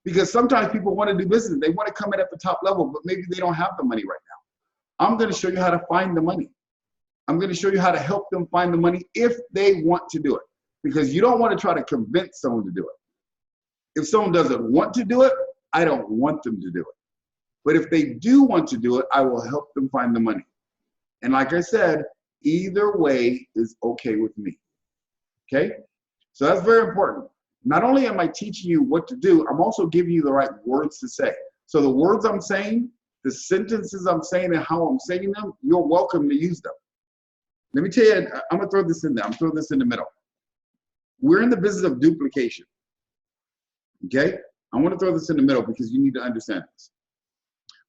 Because sometimes people want to do business. They want to come in at the top level, but maybe they don't have the money right now. I'm going to show you how to find the money. I'm going to show you how to help them find the money if they want to do it. Because you don't want to try to convince someone to do it. If someone doesn't want to do it, I don't want them to do it. But if they do want to do it, I will help them find the money. And like I said, either way is okay with me. Okay? So that's very important. Not only am I teaching you what to do, I'm also giving you the right words to say. So the words I'm saying, the sentences I'm saying, and how I'm saying them, you're welcome to use them. Let me tell you, I'm going to throw this in there. I'm throwing this in the middle. We're in the business of duplication. Okay? I want to throw this in the middle because you need to understand this.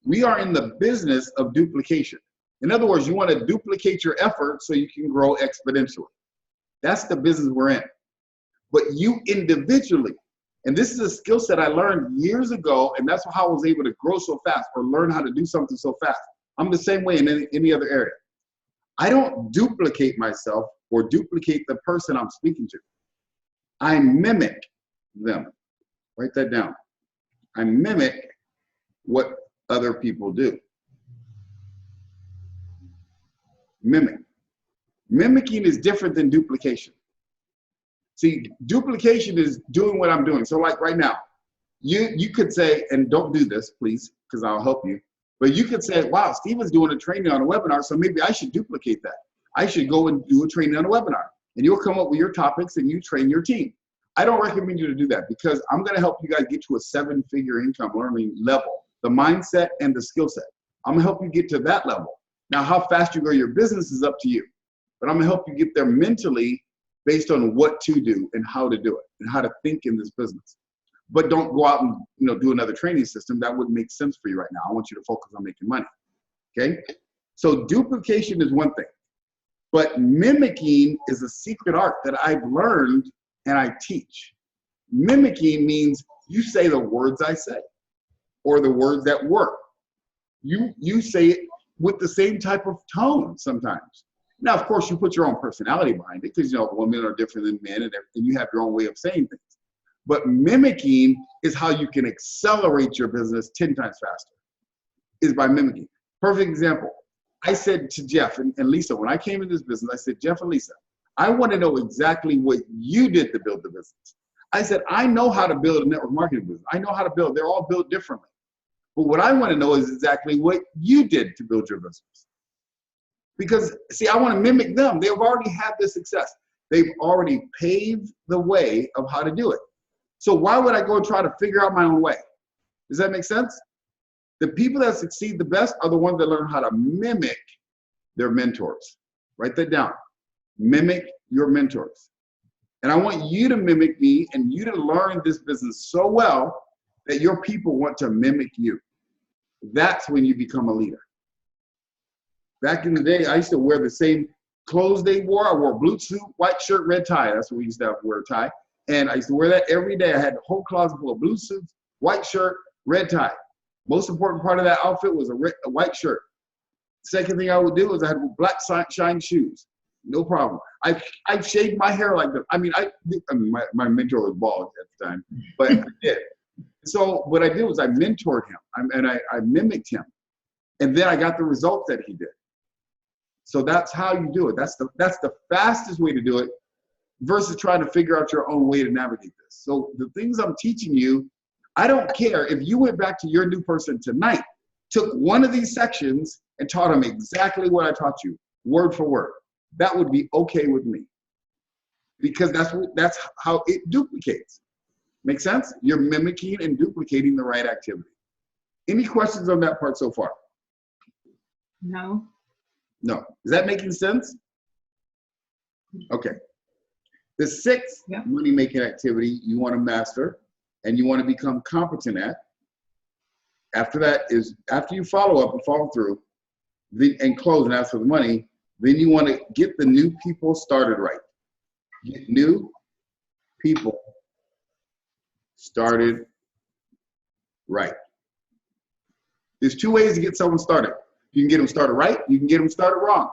We are in the business of duplication. In other words, you want to duplicate your effort so you can grow exponentially. That's the business we're in. But you individually, and this is a skill set I learned years ago, and that's how I was able to grow so fast or learn how to do something so fast. I'm the same way in any other area. I don't duplicate myself or duplicate the person I'm speaking to. I mimic them. Write that down. I mimic what other people do. Mimic. Mimicking is different than duplication. See, duplication is doing what I'm doing. So like right now, you could say, and don't do this, please, because I'll help you. But you could say, wow, Steven's doing a training on a webinar, so maybe I should duplicate that. I should go and do a training on a webinar. And you'll come up with your topics and you train your team. I don't recommend you to do that because I'm going to help you guys get to a 7-figure income learning level, the mindset and the skill set. I'm going to help you get to that level. Now, how fast you grow your business is up to you. But I'm going to help you get there mentally based on what to do and how to do it and how to think in this business. But don't go out and do another training system. That wouldn't make sense for you right now. I want you to focus on making money. Okay? So duplication is one thing. But mimicking is a secret art that I've learned and I teach. Mimicking means you say the words I say or the words that work. You say it with the same type of tone sometimes. Now, of course, you put your own personality behind it because women are different than men and you have your own way of saying things. But mimicking is how you can accelerate your business 10 times faster, is by mimicking. Perfect example. I said to Jeff and Lisa, when I came into this business, I said, Jeff and Lisa, I want to know exactly what you did to build the business. I said, I know how to build a network marketing business. I know how to build. They're all built differently. But what I want to know is exactly what you did to build your business. Because, see, I want to mimic them. They've already had this success. They've already paved the way of how to do it. So why would I go and try to figure out my own way? Does that make sense? The people that succeed the best are the ones that learn how to mimic their mentors. Write that down. Mimic your mentors. And I want you to mimic me and you to learn this business so well that your people want to mimic you. That's when you become a leader. Back in the day, I used to wear the same clothes they wore. I wore blue suit, white shirt, red tie. That's what we used to have to wear a tie. And I used to wear that every day. I had a whole closet full of blue suits, white shirt, red tie. Most important part of that outfit was a white shirt. Second thing I would do is I had black shine shoes. No problem. I shaved my hair like that. My mentor was bald at the time, but I did. So what I did was I mentored him and I mimicked him. And then I got the results that he did. So that's how you do it. That's the fastest way to do it versus trying to figure out your own way to navigate this. So the things I'm teaching you, I don't care if you went back to your new person tonight, took one of these sections and taught them exactly what I taught you, word for word. That would be okay with me because that's how it duplicates. Make sense? You're mimicking and duplicating the right activity. Any questions on that part so far? No. No. Is that making sense? Okay. The sixth money-making activity you want to master and you want to become competent at, after that is, after you follow up and follow through and close and ask for the money, then you want to get the new people started right. Get new people started right. There's two ways to get someone started. You can get them started right, you can get them started wrong.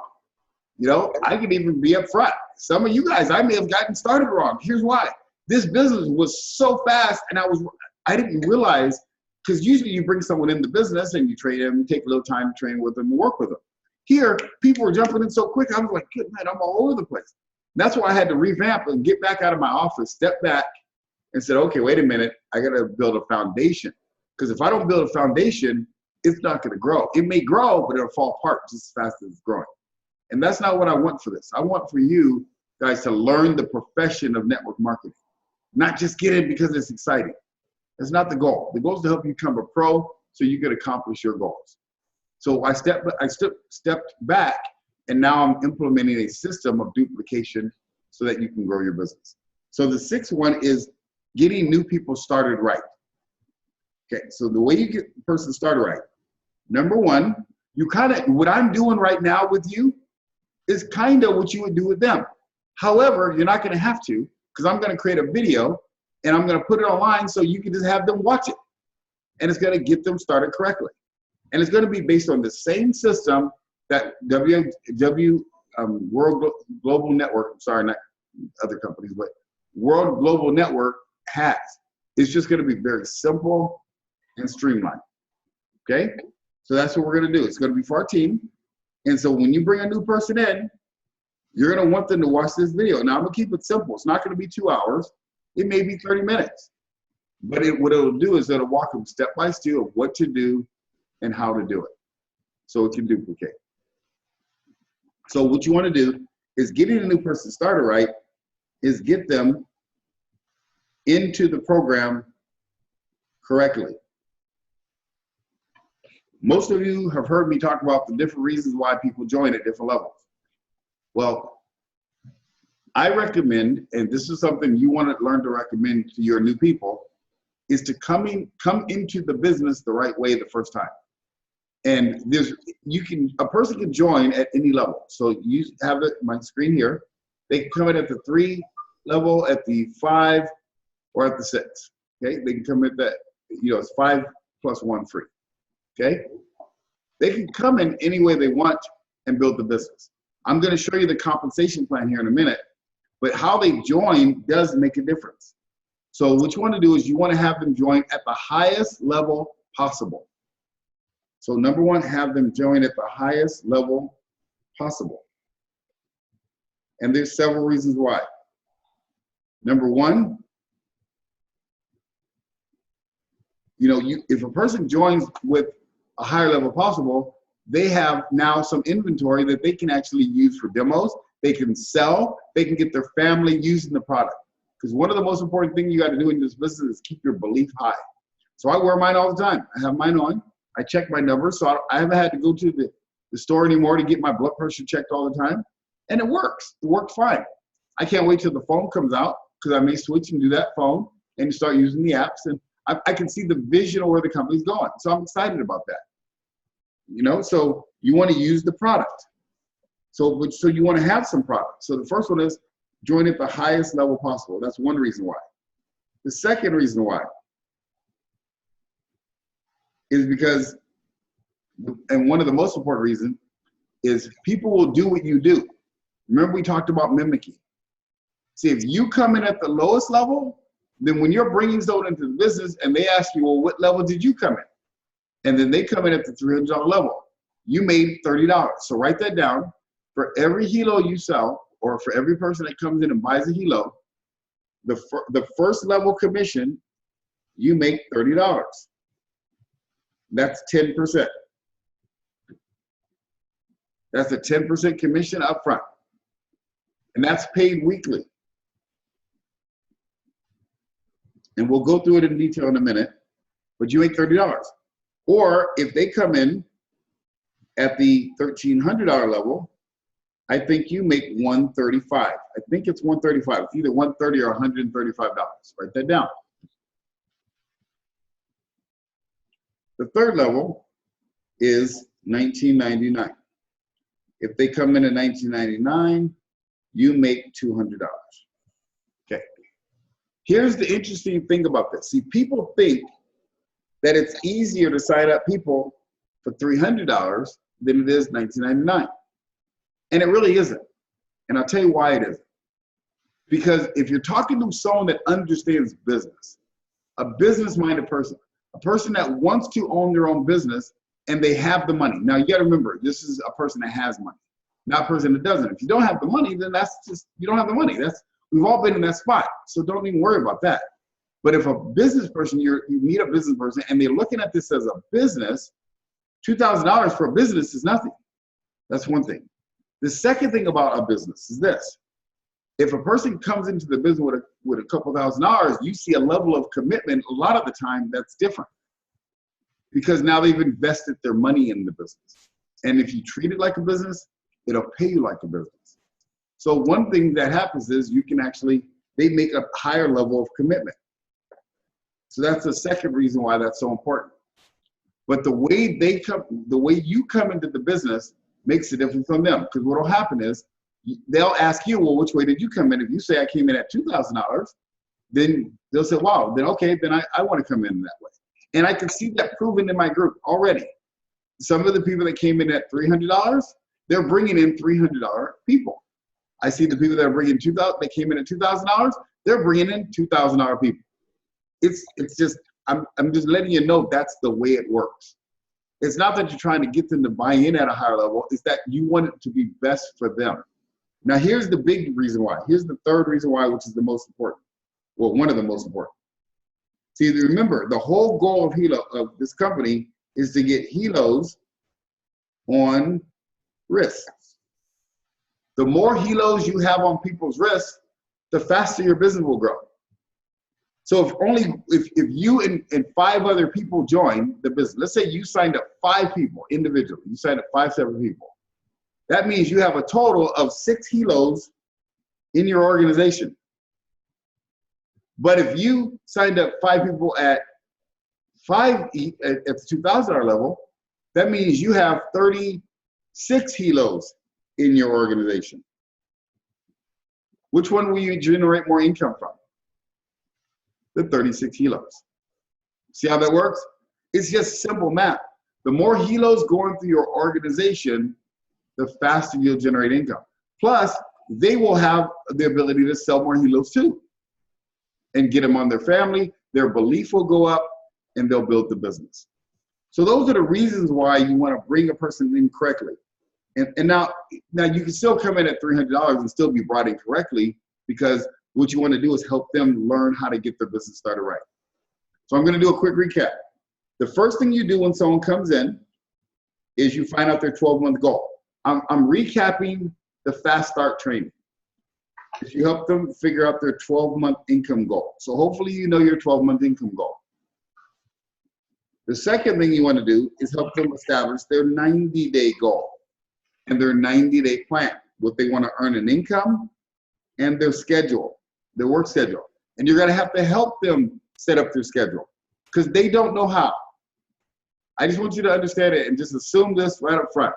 I can even be up front. Some of you guys, I may have gotten started wrong. Here's why. This business was so fast and I didn't realize, because usually you bring someone in the business and you train them, you take a little time to train with them and work with them. Here, people were jumping in so quick, I was like, good man, I'm all over the place. That's why I had to revamp and get back out of my office, step back and said, okay, wait a minute, I gotta build a foundation. Because if I don't build a foundation, it's not gonna grow. It may grow, but it'll fall apart just as fast as it's growing. And that's not what I want for this. I want for you guys to learn the profession of network marketing, not just get it because it's exciting. That's not the goal. The goal is to help you become a pro so you can accomplish your goals. So I stepped back and now I'm implementing a system of duplication so that you can grow your business. So the sixth one is getting new people started right. Okay, so the way you get a person started right, number one, what I'm doing right now with you is kind of what you would do with them. However, you're not going to have to, because I'm going to create a video and I'm going to put it online so you can just have them watch it. And it's going to get them started correctly. And it's going to be based on the same system that World Global Network, sorry, not other companies, but World Global Network has. It's just going to be very simple and streamlined. Okay? So that's what we're going to do. It's going to be for our team. And so when you bring a new person in, you're going to want them to watch this video. Now, I'm going to keep it simple. It's not going to be 2 hours. It may be 30 minutes. But what it'll do is it'll walk them step by step of what to do and how to do it, so it can duplicate. So what you want to do is getting a new person started right is get them into the program correctly. Most of you have heard me talk about the different reasons why people join at different levels. Well, I recommend, and this is something you want to learn to recommend to your new people, is to come into the business the right way the first time. And a person can join at any level. So you have my screen here. They can come in at the 3 level, at the 5, or at the 6. Okay, they can come in that, it's 5 plus 1 free. Okay, they can come in any way they want and build the business. I'm going to show you the compensation plan here in a minute, but how they join does make a difference. So what you want to do is you want to have them join at the highest level possible. So number one, have them join at the highest level possible. And there's several reasons why. Number one, if a person joins with a higher level possible, they have now some inventory that they can actually use for demos. They can sell, they can get their family using the product. Because one of the most important things you got to do in this business is keep your belief high. So I wear mine all the time. I have mine on. I check my numbers. So I haven't had to go to the store anymore to get my blood pressure checked all the time. And it works. It works fine. I can't wait till the phone comes out, because I may switch and do that phone and start using the apps. And I can see the vision of where the company's going. So I'm excited about that. So you want to use the product. So you want to have some product. So the first one is join at the highest level possible. That's one reason why. The second reason why is because, and one of the most important reasons, is people will do what you do. Remember we talked about mimicking. See, if you come in at the lowest level, then when you're bringing someone into the business and they ask you, well, what level did you come in? And then they come in at the $300 level. You made $30. So write that down. For every helo you sell, or for every person that comes in and buys a helo, the first level commission, you make $30. That's 10%. That's a 10% commission up front. And that's paid weekly. And we'll go through it in detail in a minute, but you make $30. Or if they come in at the $1,300 level, I think you make $135. I think it's $135. It's either $130 or $135. Write that down. The third level is $19.99. If they come in at $19.99, you make $200. Okay. Here's the interesting thing about this. See, people think that it's easier to sign up people for $300 than it is $19.99. And it really isn't. And I'll tell you why it isn't. Because if you're talking to someone that understands business, a business-minded person, a person that wants to own their own business, and they have the money. Now you gotta remember, this is a person that has money, not a person that doesn't. If you don't have the money, then that's just, you don't have the money. We've all been in that spot. So don't even worry about that. But if a business person, you meet a business person and they're looking at this as a business, $2,000 for a business is nothing. That's one thing. The second thing about a business is this. If a person comes into the business with a couple $1,000s, you see a level of commitment a lot of the time that's different. Because now they've invested their money in the business. And if you treat it like a business, it'll pay you like a business. So one thing that happens is they make a higher level of commitment. So that's the second reason why that's so important. But the way you come into the business makes a difference from them. Because what will happen is they'll ask you, well, which way did you come in? If you say I came in at $2,000, then they'll say, wow, then okay, then I want to come in that way. And I can see that proven in my group already. some of the people that came in at $300, they're bringing in $300 people. I see the people that are bringing they came in at $2,000, they're bringing in $2,000 people. It's just, I'm just letting you know that's the way it works. It's not that you're trying to get them to buy in at a higher level, it's that you want it to be best for them. Now here's the big reason why. Here's the third reason why, which is the most important. Well, one of the most important. See, remember, the whole goal of Hilo, of this company, is to get Hilos on risks. The more Hilos you have on people's risks, the faster your business will grow. So if you and 5 other people join the business, let's say you signed up 5 people individually, you signed up 5 separate people. That means you have a total of 6 Hilos in your organization. But if you signed up 5 people at the $2,000 level, that means you have 36 Hilos in your organization. Which one will you generate more income from? The 36 Hilos. See how that works? It's just simple math. The more Hilos going through your organization, the faster you'll generate income. Plus, they will have the ability to sell more Hilos too and get them on their family. Their belief will go up and they'll build the business. So those are the reasons why you want to bring a person in correctly. And now you can still come in at $300 and still be brought in correctly, because what you want to do is help them learn how to get their business started right. So I'm going to do a quick recap. The first thing you do when someone comes in is you find out their 12-month goal. I'm recapping the Fast Start training. You help them figure out their 12-month income goal. So hopefully you know your 12-month income goal. The second thing you want to do is help them establish their 90-day goal and their 90-day plan, what they want to earn in income and their schedule, their work schedule. And you're going to have to help them set up their schedule because they don't know how. I just want you to understand it and just assume this right up front.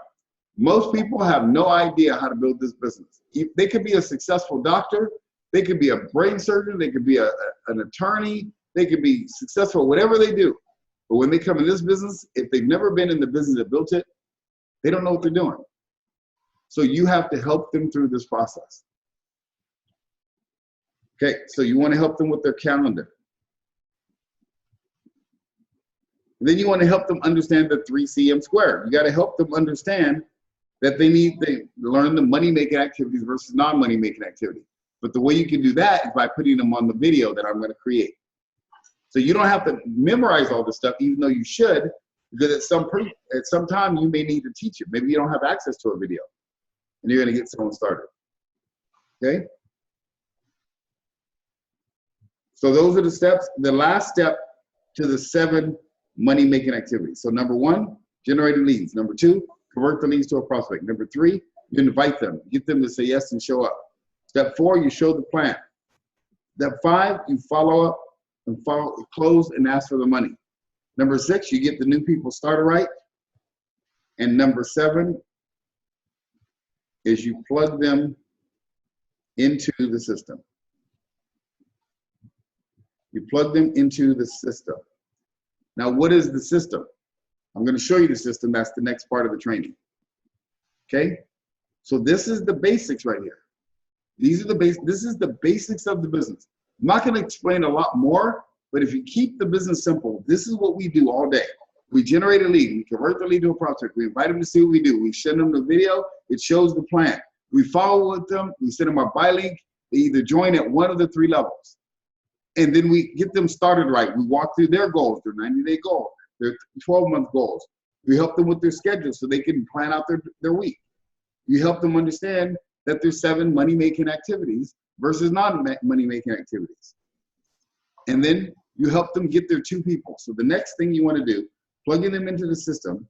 Most people have no idea how to build this business. They could be a successful doctor, they could be a brain surgeon, they could be an attorney, they could be successful, whatever they do. But when they come in this business, if they've never been in the business that built it, they don't know what they're doing. So you have to help them through this process. Okay, so you want to help them with their calendar. Then you want to help them understand the 3CM squared. You got to help them understand that they need to learn the money-making activities versus non-money-making activities. But the way you can do that is by putting them on the video that I'm going to create. So you don't have to memorize all this stuff, even though you should, because at some time you may need to teach it. Maybe you don't have access to a video, and you're going to get someone started. Okay? So those are the steps. The last step to the 7 money-making activities. So number 1, generating leads. Number 2, convert the leads to a prospect. Number 3, you invite them, get them to say yes and show up. Step 4, you show the plan. Step 5, you follow up and close and ask for the money. Number 6, you get the new people started right. And number 7 is you plug them into the system. You plug them into the system. Now, what is the system? I'm going to show you the system. That's the next part of the training. Okay? So this is the basics right here. These are the basics. This is the basics of the business. I'm not going to explain a lot more, but if you keep the business simple, this is what we do all day. We generate a lead. We convert the lead to a prospect. We invite them to see what we do. We send them the video. It shows the plan. We follow with them. We send them our buy link. They either join at one of the 3 levels. And then we get them started right. We walk through their goals, their 90-day goals, their 12-month goals. We help them with their schedule so they can plan out their week. You help them understand that there's 7 money-making activities versus non-money-making activities. And then you help them get their 2 people. So the next thing you want to do, plugging them into the system,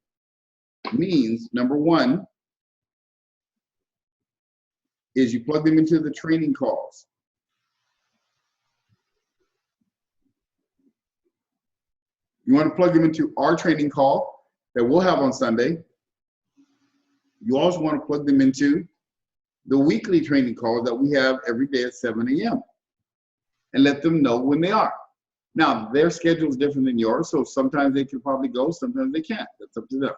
means number 1 is you plug them into the training calls. You want to plug them into our training call that we'll have on Sunday. You also want to plug them into the weekly training call that we have every day at 7 a.m. and let them know when they are. Now, their schedule is different than yours, so sometimes they can probably go, sometimes they can't. That's up to them.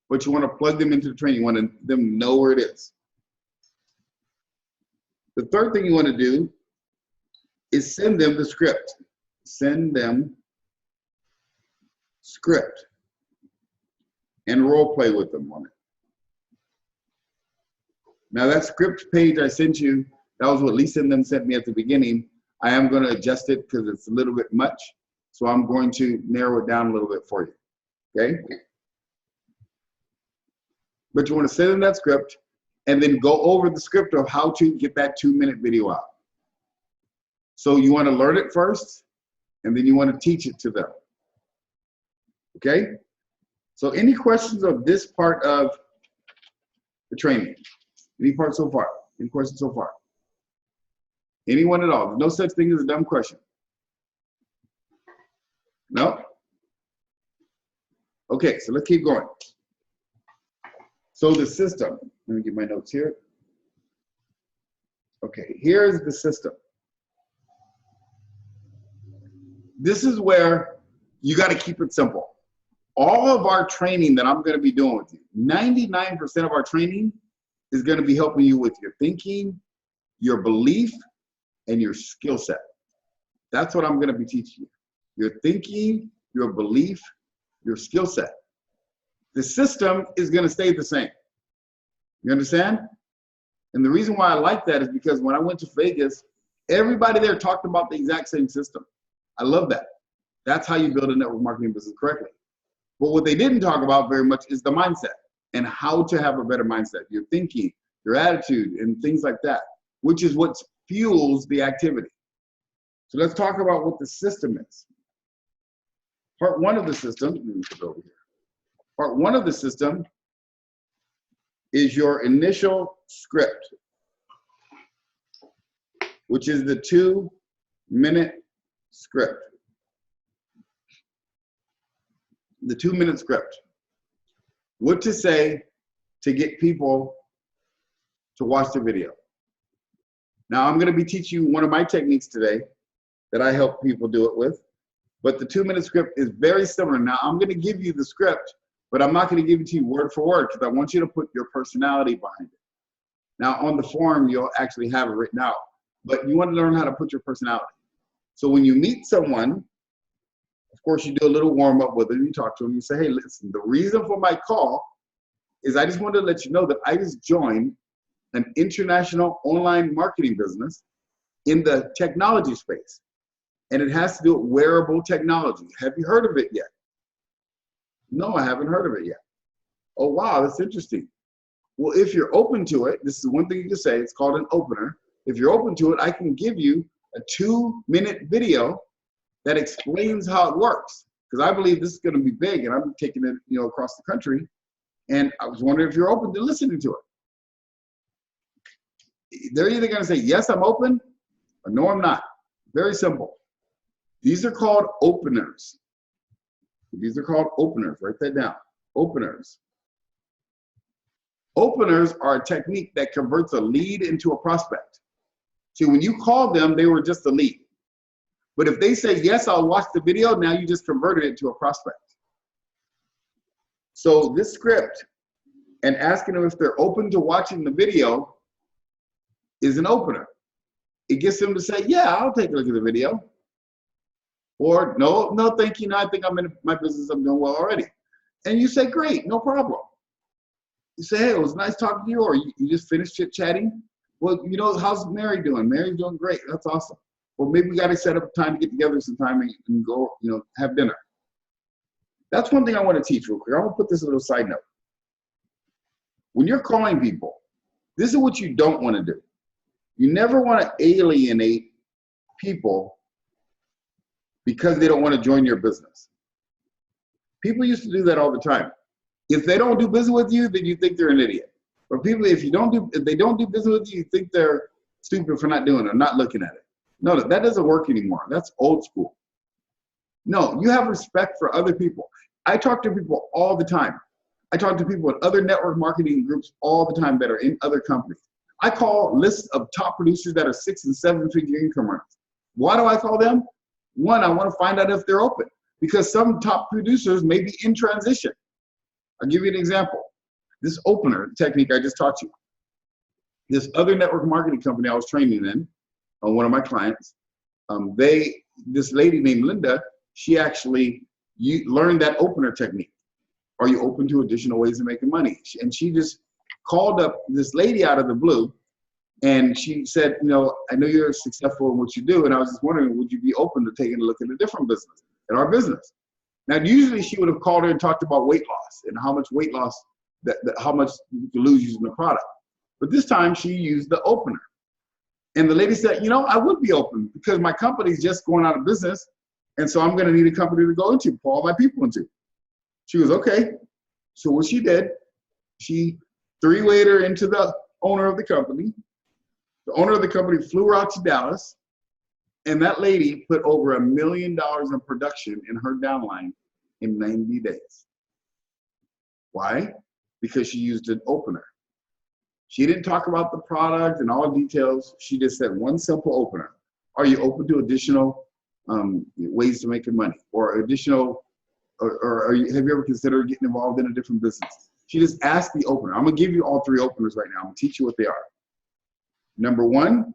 but you want to plug them into the training. You want them to know where it is. The third thing you want to do is send them the script. Send them script and role play with them on it. Now that script page I sent you, that was what Lisa and them sent me at the beginning. I am going to adjust it because it's a little bit much. So I'm going to narrow it down a little bit for you, okay? But you want to send them that script and then go over the script of how to get that 2-minute video out. So you want to learn it first, and then you want to teach it to them, okay? So any questions of this part of the training? Any part so far? Any questions so far? Anyone at all? There's no such thing as a dumb question. No? Okay, so let's keep going. So the system, let me get my notes here. Okay, here's the system. This is where you got to keep it simple. All of our training that I'm going to be doing with you, 99% of our training is going to be helping you with your thinking, your belief, and your skill set. That's what I'm going to be teaching you. Your thinking, your belief, your skill set. The system is going to stay the same. You understand? And the reason why I like that is because when I went to Vegas, everybody there talked about the exact same system. I love that. That's how you build a network marketing business correctly. But what they didn't talk about very much is the mindset and how to have a better mindset, your thinking, your attitude, and things like that, which is what fuels the activity. So let's talk about what the system is. Part one of the system, let me put it over here. Part one of the system is your initial script, which is the 2-minute script. The 2-minute script. What to say to get people to watch the video. Now I'm going to be teaching you one of my techniques today that I help people do it with. But the 2-minute script is very similar. Now, I'm going to give you the script, but I'm not going to give it to you word for word because I want you to put your personality behind it. Now, on the form, you'll actually have it written out, but you want to learn how to put your personality. So when you meet someone, of course, you do a little warm up with them. You talk to them. You say, hey, listen, the reason for my call is I just wanted to let you know that I just joined an international online marketing business in the technology space. And it has to do with wearable technology. Have you heard of it yet? No, I haven't heard of it yet. Oh, wow, that's interesting. Well, if you're open to it, this is one thing you can say, it's called an opener. If you're open to it, I can give you a 2-minute video that explains how it works. Because I believe this is going to be big, and I'm taking it, across the country. And I was wondering if you're open to listening to it. They're either going to say, yes, I'm open, or no, I'm not. Very simple. These are called openers. These are called openers. Write that down. Openers. Openers are a technique that converts a lead into a prospect. See, when you call them, they were just a lead. But if they say, yes, I'll watch the video, now you just converted it to a prospect. So this script and asking them if they're open to watching the video is an opener. It gets them to say, yeah, I'll take a look at the video. Or no, thank you. No, I think I'm in my business. I'm doing well already. And you say, great, no problem. You say, hey, it was nice talking to you, or you just finished chit-chatting. Well, how's Mary doing? Mary's doing great. That's awesome. Well, maybe we got to set up time to get together sometime and go, have dinner. That's one thing I want to teach real quick. I want to put this a little side note. When you're calling people, this is what you don't want to do. You never want to alienate people because they don't want to join your business. People used to do that all the time. If they don't do business with you, then you think they're an idiot. But people, if they don't do business with you, you think they're stupid for not doing it or not looking at it. No, that doesn't work anymore. That's old school. No, you have respect for other people. I talk to people all the time. I talk to people in other network marketing groups all the time that are in other companies. I call lists of top producers that are 6- and 7-figure income earners. Why do I call them? One, I want to find out if they're open, because some top producers may be in transition. I'll give you an example. This opener technique I just taught you. This other network marketing company I was training in, one of my clients, this lady named Linda, she actually learned that opener technique. Are you open to additional ways of making money? And she just called up this lady out of the blue, and she said, you know, I know you're successful in what you do, and I was just wondering, would you be open to taking a look at a different business, at our business? Now, usually she would have called her and talked about weight loss and how much weight loss, how much you can lose using the product. But this time she used the opener. And the lady said, you know, I would be open because my company's just going out of business, and so I'm going to need a company to go into, pour all my people into. She was okay. So what she did, she three-wayed her into the owner of the company. The owner of the company flew her out to Dallas, and that lady put over $1 million in production in her downline in 90 days. Why? Because she used an opener. She didn't talk about the product and all details. She just said one simple opener. Are you open to additional ways to making money, or additional, or have you ever considered getting involved in a different business? She just asked the opener. I'm gonna give you all three openers right now. I'm gonna teach you what they are. Number one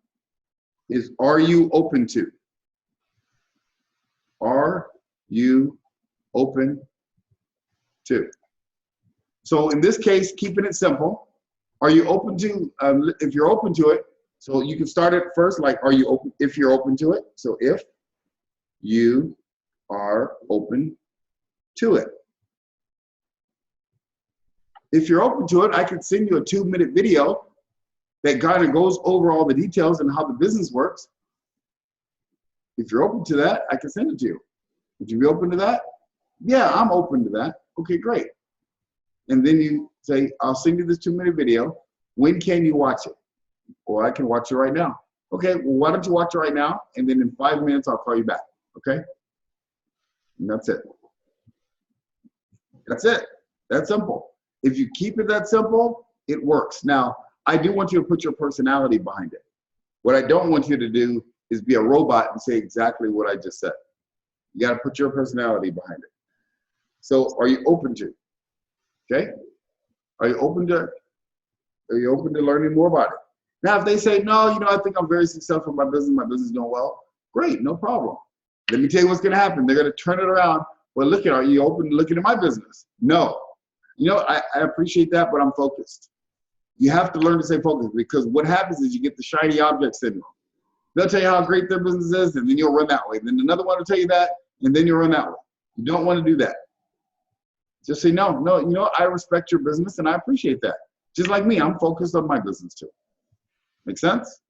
is, are you open to? Are you open to? So in this case, keeping it simple, are you open to, if you're open to it, so you can start it first, like, are you open, if you're open to it? So if you are open to it. If you're open to it, I could send you a 2-minute video that kind of goes over all the details and how the business works. If you're open to that, I can send it to you. Would you be open to that? Yeah, I'm open to that. Okay, great. And then you say, I'll send you this 2-minute video. When can you watch it? Or I can watch it right now. Okay, well, why don't you watch it right now? And then in 5 minutes, I'll call you back. Okay? And that's it. That's it. That's simple. If you keep it that simple, it works. Now, I do want you to put your personality behind it. What I don't want you to do is be a robot and say exactly what I just said. You got to put your personality behind it. So, are you open to? Okay? Are you open to learning more about it? Now, if they say, no, you know, I think I'm very successful in my business is doing well, great, no problem. Let me tell you what's going to happen. They're going to turn it around. Well, look, are you open to looking at my business? No. You know, I appreciate that, but I'm focused. You have to learn to stay focused, because what happens is you get the shiny object syndrome. They'll tell you how great their business is, and then you'll run that way. Then another one will tell you that, and then you'll run that way. You don't want to do that. Just say, no, you know, I respect your business and I appreciate that. Just like me, I'm focused on my business too. Make sense?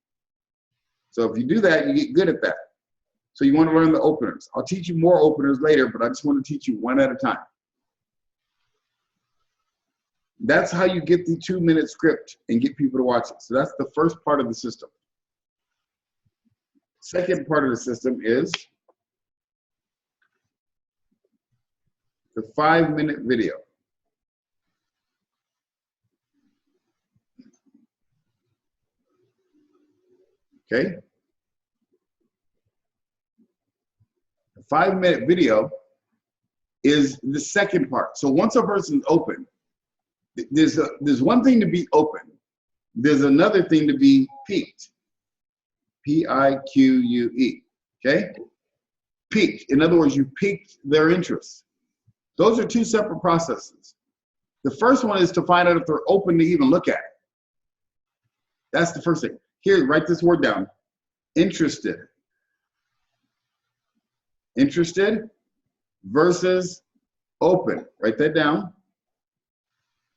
So if you do that, you get good at that. So you want to learn the openers. I'll teach you more openers later, but I just want to teach you one at a time. That's how you get the 2-minute script and get people to watch it. So that's the first part of the system. Second part of the system is the 5-minute video. Okay? The 5-minute video is the second part. So once a person's open, there's one thing to be open. There's another thing to be piqued. P-I-Q-U-E. Okay? Piqued. In other words, you piqued their interest. Those are two separate processes. The first one is to find out if they're open to even look at it. That's the first thing. Here, write this word down. Interested. Interested versus open. Write that down.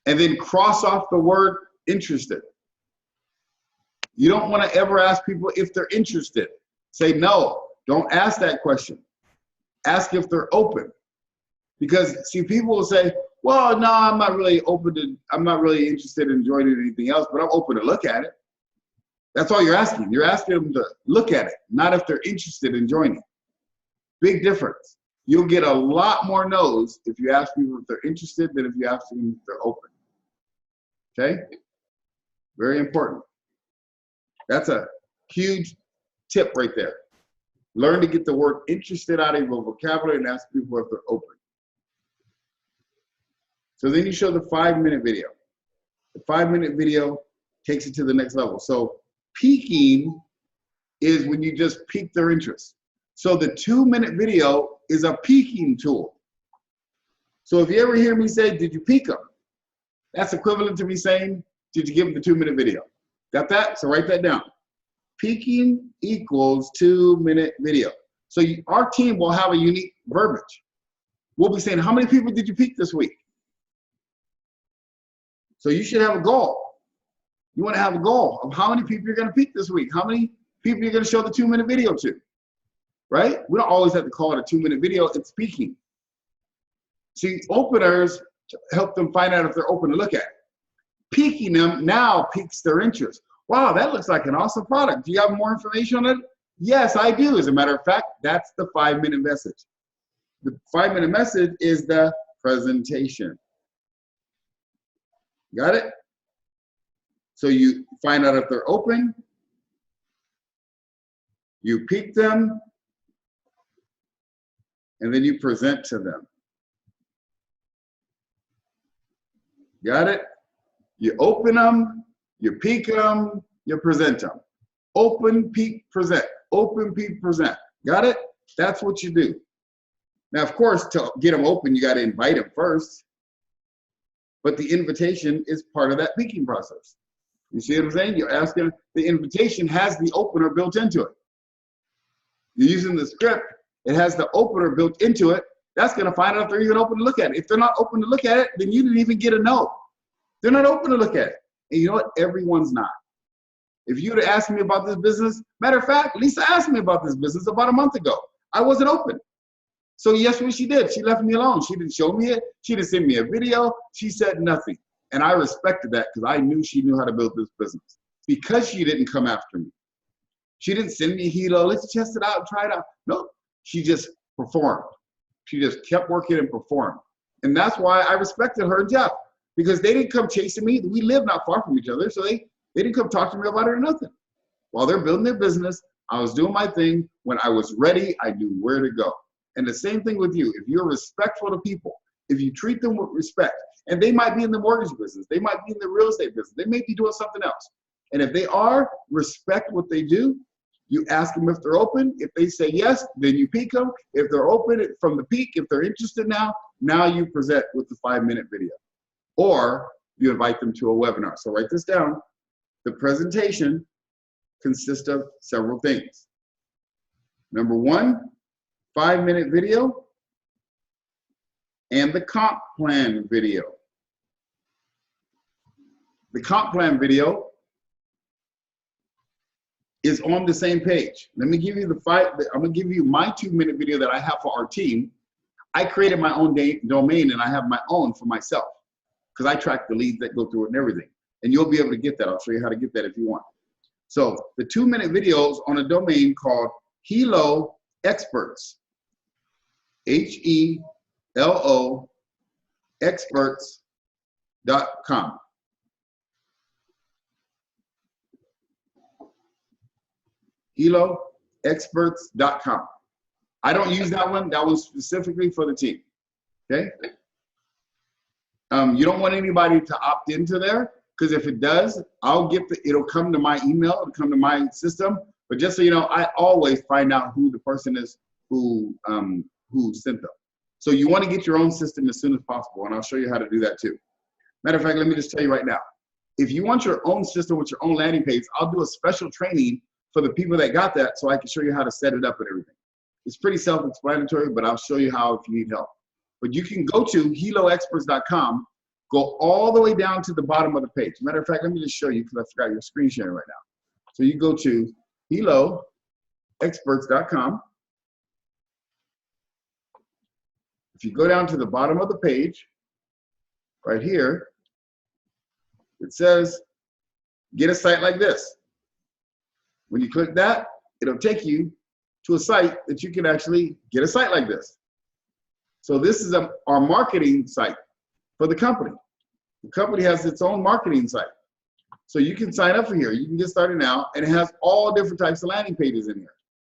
And then cross off the word interested. You don't want to ever ask people if they're interested. Say no. Don't ask that question. Ask if they're open. Because, see, people will say, well, no, I'm not really interested in joining anything else, but I'm open to look at it. That's all you're asking. You're asking them to look at it, not if they're interested in joining. Big difference. You'll get a lot more no's if you ask people if they're interested than if you ask them if they're open. Okay? Very important. That's a huge tip right there. Learn to get the word interested out of your vocabulary and ask people if they're open. So then you show the 5-minute video. The 5-minute video takes it to the next level. So peaking is when you just pique their interest. So the 2-minute video is a peaking tool. So if you ever hear me say, did you peak them? That's equivalent to me saying, did you give them the 2-minute video? Got that? So write that down. Peaking equals 2-minute video. So our team will have a unique verbiage. We'll be saying, how many people did you peak this week? So you should have a goal. You want to have a goal of how many people you're going to peak this week, how many people you're going to show the 2-minute video to, right? We don't always have to call it a 2-minute video, it's peaking. See, openers help them find out if they're open to look at it. Peaking them now piques their interest. Wow, that looks like an awesome product. Do you have more information on it? Yes, I do. As a matter of fact, that's the 5-minute message. The 5-minute message is the presentation. Got it? So you find out if they're open, you peak them, and then you present to them. Got it? You open them, you peak them, you present them. Open, peak, present. Open, peak, present. Got it? That's what you do. Now, of course, to get them open, you got to invite them first. But the invitation is part of that peaking process. You see what I'm saying? You're asking, the invitation has the opener built into it. You're using the script, it has the opener built into it. That's going to find out if they're even open to look at it. If they're not open to look at it, then you didn't even get a no. They're not open to look at it. And you know what? Everyone's not. If you would have asked me about this business, matter of fact, Lisa asked me about this business about a month ago. I wasn't open. So yes, what she did, she left me alone. She didn't show me it. She didn't send me a video. She said nothing. And I respected that because I knew she knew how to build this business. Because she didn't come after me. She didn't send me a helo, let's test it out and try it out. No, she just performed. She just kept working and performed. And that's why I respected her and Jeff. Because they didn't come chasing me. We live not far from each other. So they didn't come talk to me about it or nothing. While they're building their business, I was doing my thing. When I was ready, I knew where to go. And the same thing with you. If you're respectful to people, if you treat them with respect, and they might be in the mortgage business, they might be in the real estate business, they may be doing something else. And if they are, respect what they do. You ask them if they're open. If they say yes, then you peak them. If they're open from the peak, if they're interested now you present with the 5-minute video. Or you invite them to a webinar. So write this down. The presentation consists of several things. Number 1, 5-minute video and the comp plan video. The comp plan video is on the same page. Let me give you I'm gonna give you my 2-minute video that I have for our team. I created my own domain and I have my own for myself because I track the leads that go through it and everything. And you'll be able to get that. I'll show you how to get that if you want. So the 2-minute videos on a domain called Helo Experts. HELO experts.com. HeloExperts.com. I don't use that one. That one's specifically for the team. Okay. You don't want anybody to opt into there because if it does, it'll come to my email, it'll come to my system. But just so you know, I always find out who the person is who sent them. So you want to get your own system as soon as possible, and I'll show you how to do that too. Matter of fact, let me just tell you right now. If you want your own system with your own landing page, I'll do a special training for the people that got that so I can show you how to set it up and everything. It's pretty self-explanatory, but I'll show you how if you need help. But you can go to HeloExperts.com, go all the way down to the bottom of the page. Matter of fact, let me just show you because I forgot your screen sharing right now. So you go to HeloExperts.com. If you go down to the bottom of the page, right here, it says, get a site like this. When you click that, it'll take you to a site that you can actually get a site like this. So this is our marketing site for the company. The company has its own marketing site. So you can sign up for here. You can get started now, and it has all different types of landing pages in here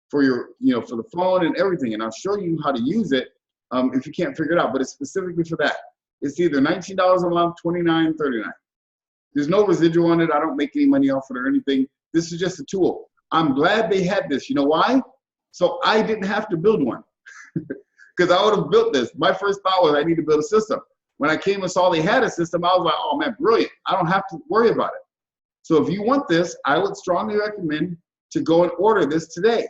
for your, for the phone and everything. And I'll show you how to use it if you can't figure it out, but it's specifically for that. It's either $19 a month, $29, $39. There's no residual on it. I don't make any money off it or anything. This is just a tool. I'm glad they had this. You know why? So I didn't have to build one. Because I would have built this. My first thought was I need to build a system. When I came and saw they had a system, I was like, oh man, brilliant. I don't have to worry about it. So if you want this, I would strongly recommend to go and order this today.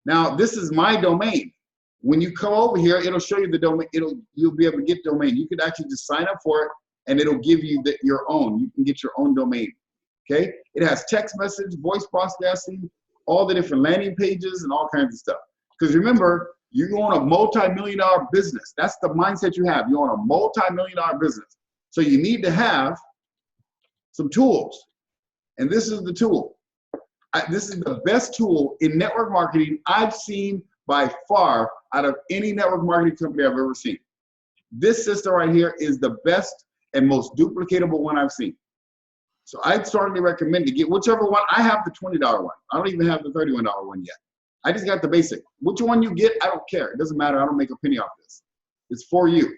Now, this is my domain. When you come over here, it'll show you the domain. You'll be able to get domain. You can actually just sign up for it and it'll give you your own. You can get your own domain, okay? It has text message, voice processing, all the different landing pages and all kinds of stuff. Because remember, you own a multi-million-dollar business. That's the mindset you have. You own a multi-million-dollar business. So you need to have some tools. And this is the tool. This is the best tool in network marketing I've seen by far out of any network marketing company I've ever seen. This system right here is the best and most duplicatable one I've seen. So I'd strongly recommend to get whichever one. I have the $20 one. I don't even have the $31 one yet. I just got the basic. Which one you get, I don't care. It doesn't matter. I don't make a penny off this. It's for you.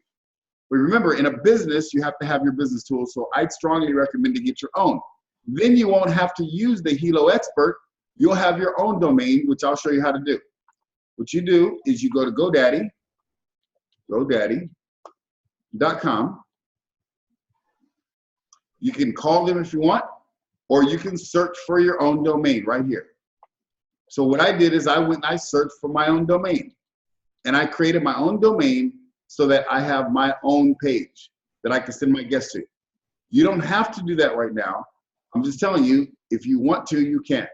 But remember, in a business, you have to have your business tools. So I'd strongly recommend to get your own. Then you won't have to use the Hilo Expert. You'll have your own domain, which I'll show you how to do. What you do is you go to GoDaddy.com. You can call them if you want, or you can search for your own domain right here. So what I did is I went and I searched for my own domain. And I created my own domain so that I have my own page that I can send my guests to. You don't have to do that right now. I'm just telling you, if you want to, you can.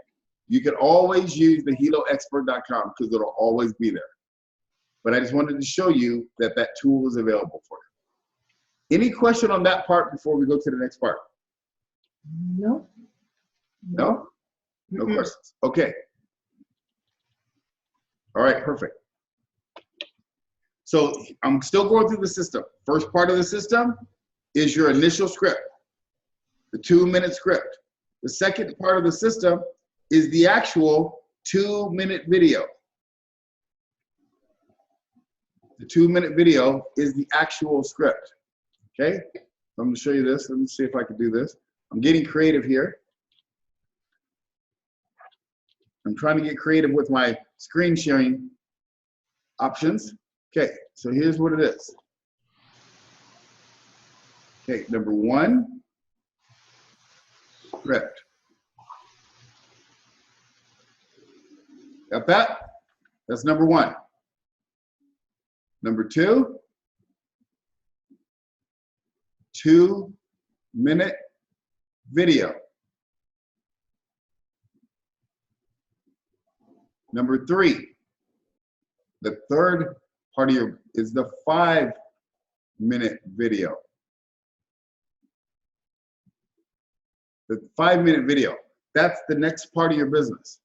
You can always use the HiloExpert.com because it'll always be there. But I just wanted to show you that that tool is available for you. Any question on that part before we go to the next part? No. No? No questions. Okay. All right, perfect. So I'm still going through the system. First part of the system is your initial script, the 2-minute script. The second part of the system is the actual 2-minute video. The 2-minute video is the actual script. Okay, I'm going to show you this. Let me see if I can do this. I'm getting creative here. I'm trying to get creative with my screen sharing options. Okay, so here's what it is. Okay, number 1, script. Got that? That's number 1. Number 2, 2-minute video. Number 3, the third part of your is the 5-minute video. The 5-minute video. That's the next part of your business.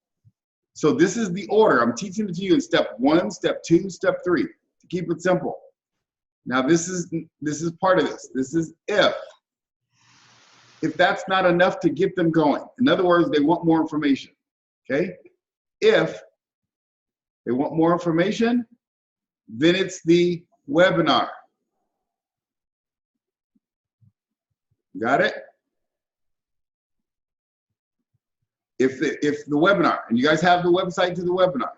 So this is the order. I'm teaching it to you in step 1, step 2, step 3 to keep it simple. Now this is part of this. This is if that's not enough to get them going. In other words, they want more information. Okay? If they want more information, then it's the webinar. Got it? If the webinar, and you guys have the website to the webinar.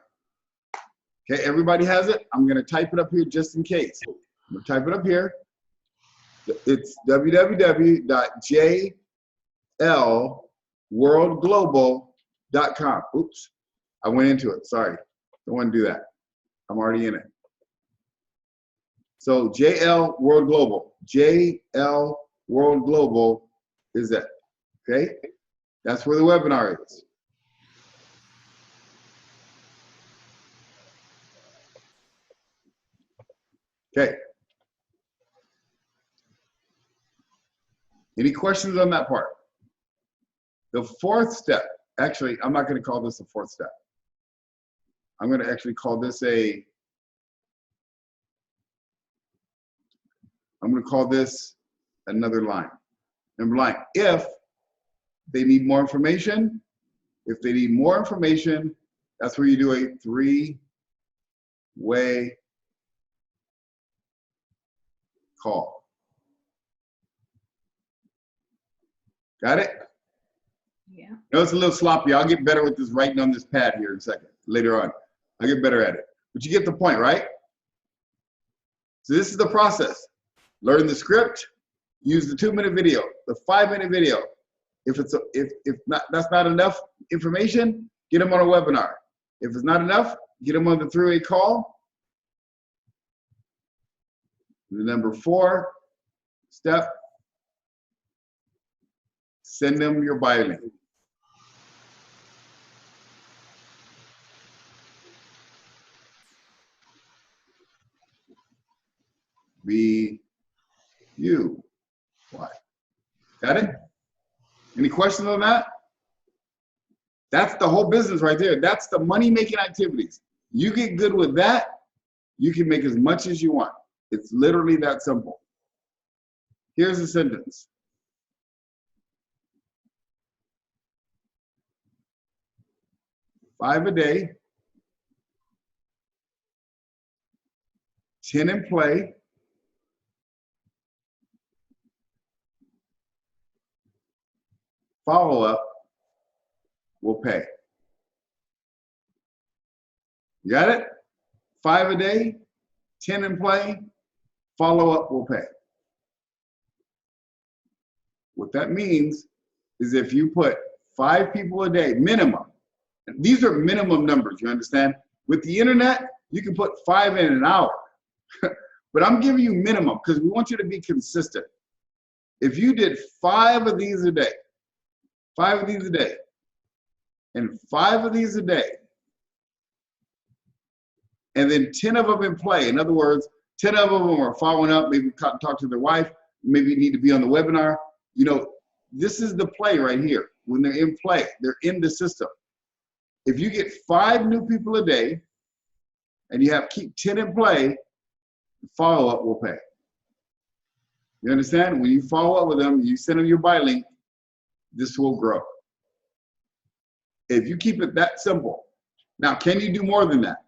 Okay, everybody has it? I'm gonna type it up here just in case. I'm gonna type it up here. It's www.jlworldglobal.com. Oops, I went into it, sorry. Don't wanna do that. I'm already in it. So JL World Global, JL World Global is it, okay? That's where the webinar is. Okay. Any questions on that part? The 4th step, actually, I'm not going to call this the 4th step. I'm going to actually call this I'm going to call this another line. Number line, if they need more information, that's where you do a 3-way call. Got it? Yeah. I know it's a little sloppy. I'll get better with this writing on this pad here in a second, later on. I'll get better at it. But you get the point, right? So this is the process. Learn the script, use the 2-minute video, the 5-minute video. If that's not enough information, get them on a webinar. If it's not enough, get them on the 3-way call. The number 4 step, send them your buy link. B-U-Y. Got it? Any questions on that? That's the whole business right there. That's the money-making activities. You get good with that, you can make as much as you want. It's literally that simple. Here's a sentence. $5 a day, 10 in play, follow-up will pay. You got it? 5 a day, 10 in play, follow-up will pay. What that means is if you put 5 people a day, minimum, and these are minimum numbers, you understand? With the internet, you can put 5 in an hour. But I'm giving you minimum because we want you to be consistent. If you did 5 of these a day, 5 of these a day, and 5 of these a day, and then 10 of them in play. In other words, 10 of them are following up, maybe talk to their wife, maybe need to be on the webinar. You know, this is the play right here. When they're in play, they're in the system. If you get 5 new people a day, and you keep 10 in play, follow-up will pay. You understand? When you follow up with them, you send them your buy link, this will grow. If you keep it that simple. Now, can you do more than that?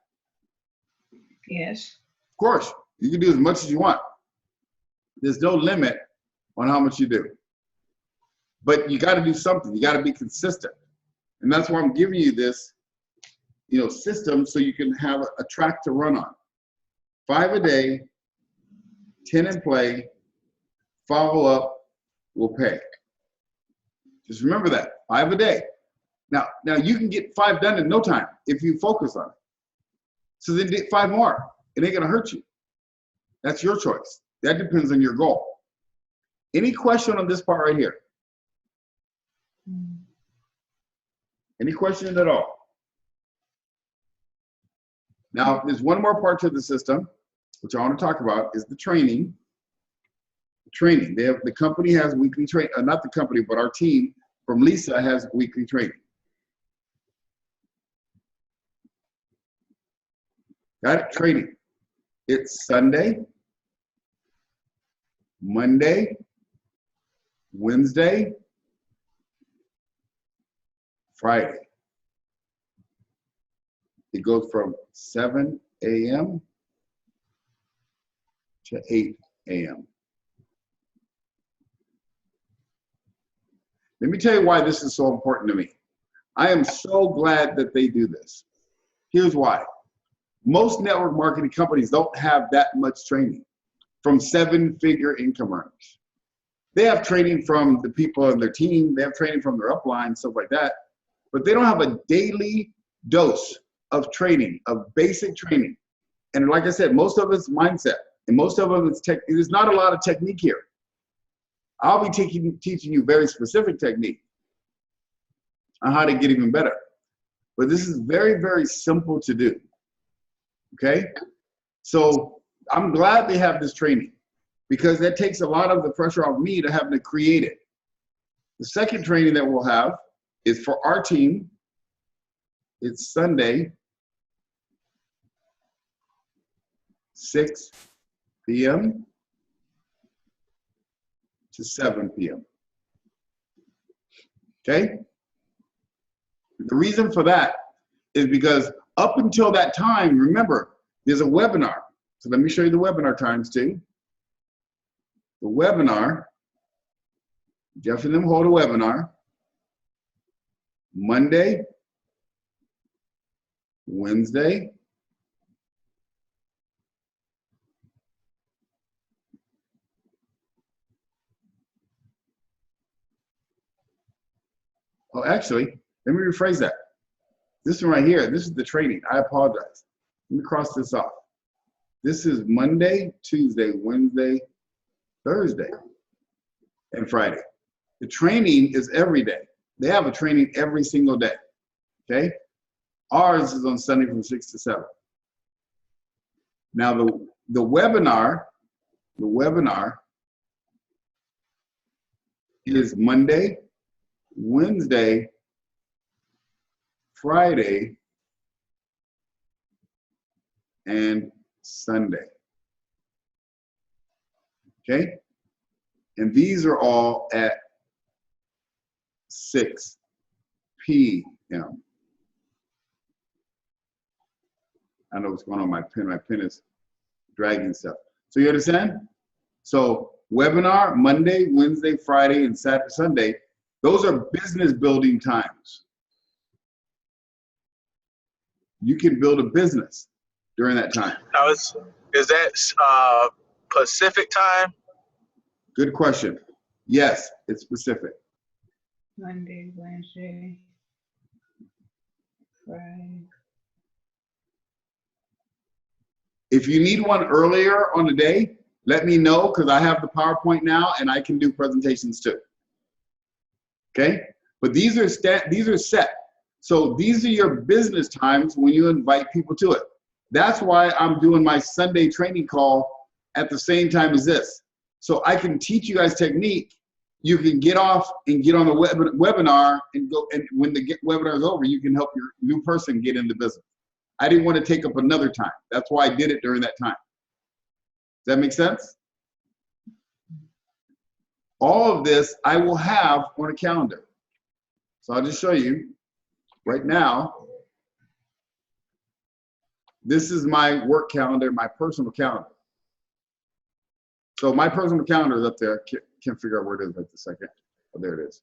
Yes. Of course, you can do as much as you want. There's no limit on how much you do. But you got to do something. You got to be consistent. And that's why I'm giving you this, you know, system so you can have a track to run on. 5 a day, 10 in play, follow up will pay. Just remember that, 5 a day. Now you can get 5 done in no time if you focus on it. So then get 5 more. It ain't gonna hurt you. That's your choice. That depends on your goal. Any question on this part right here? Any questions at all? Now, there's one more part to the system, which I want to talk about, is the training. Training. The company has weekly training. Not the company, but our team from Lisa has weekly training. Got it? Training. It's Sunday, Monday, Wednesday, Friday. It goes from 7 a.m. to 8 a.m. Let me tell you why this is so important to me. I am so glad that they do this. Here's why. Most network marketing companies don't have that much training from 7-figure income earners. They have training from the people on their team. They have training from their upline, stuff like that. But they don't have a daily dose of training, of basic training. And like I said, most of it's mindset. And most of it's tech. There's not a lot of technique here. I'll be teaching you very specific technique on how to get even better. But this is very, very simple to do. Okay? So I'm glad they have this training because that takes a lot of the pressure off me to having to create it. The second training that we'll have is for our team. It's Sunday, 6 p.m. to 7 p.m. Okay? The reason for that is because up until that time, remember, there's a webinar. So let me show you the webinar times too. The webinar Jeff and them hold a webinar Monday, Wednesday, oh, actually, let me rephrase that. This one right here, this is the training. I apologize. Let me cross this off. This is Monday, Tuesday, Wednesday, Thursday, and Friday. The training is every day. They have a training every single day, okay? Ours is on Sunday from 6 to 7. Now the webinar is Monday, Wednesday, Friday, and Sunday. Okay? And these are all at 6 p.m. I know what's going on with my pen. My pen is dragging stuff. So you understand? So webinar, Monday, Wednesday, Friday, and Saturday, Sunday, those are business building times. You can build a business during that time. Now, is that Pacific time? Good question. Yes, it's Pacific. Monday, Wednesday, Friday. If you need one earlier on the day, let me know, because I have the PowerPoint now and I can do presentations too. Okay? But these are set. So these are your business times when you invite people to it. That's why I'm doing my Sunday training call at the same time as this. So I can teach you guys technique. You can get off and get on the webinar and go, and when the webinar is over, you can help your new person get into business. I didn't want to take up another time. That's why I did it during that time. Does that make sense? All of this I will have on a calendar. So I'll just show you right now. This is my work calendar, my personal calendar. So my personal calendar is up there. Can't figure out where it is right this second. Oh, there it is.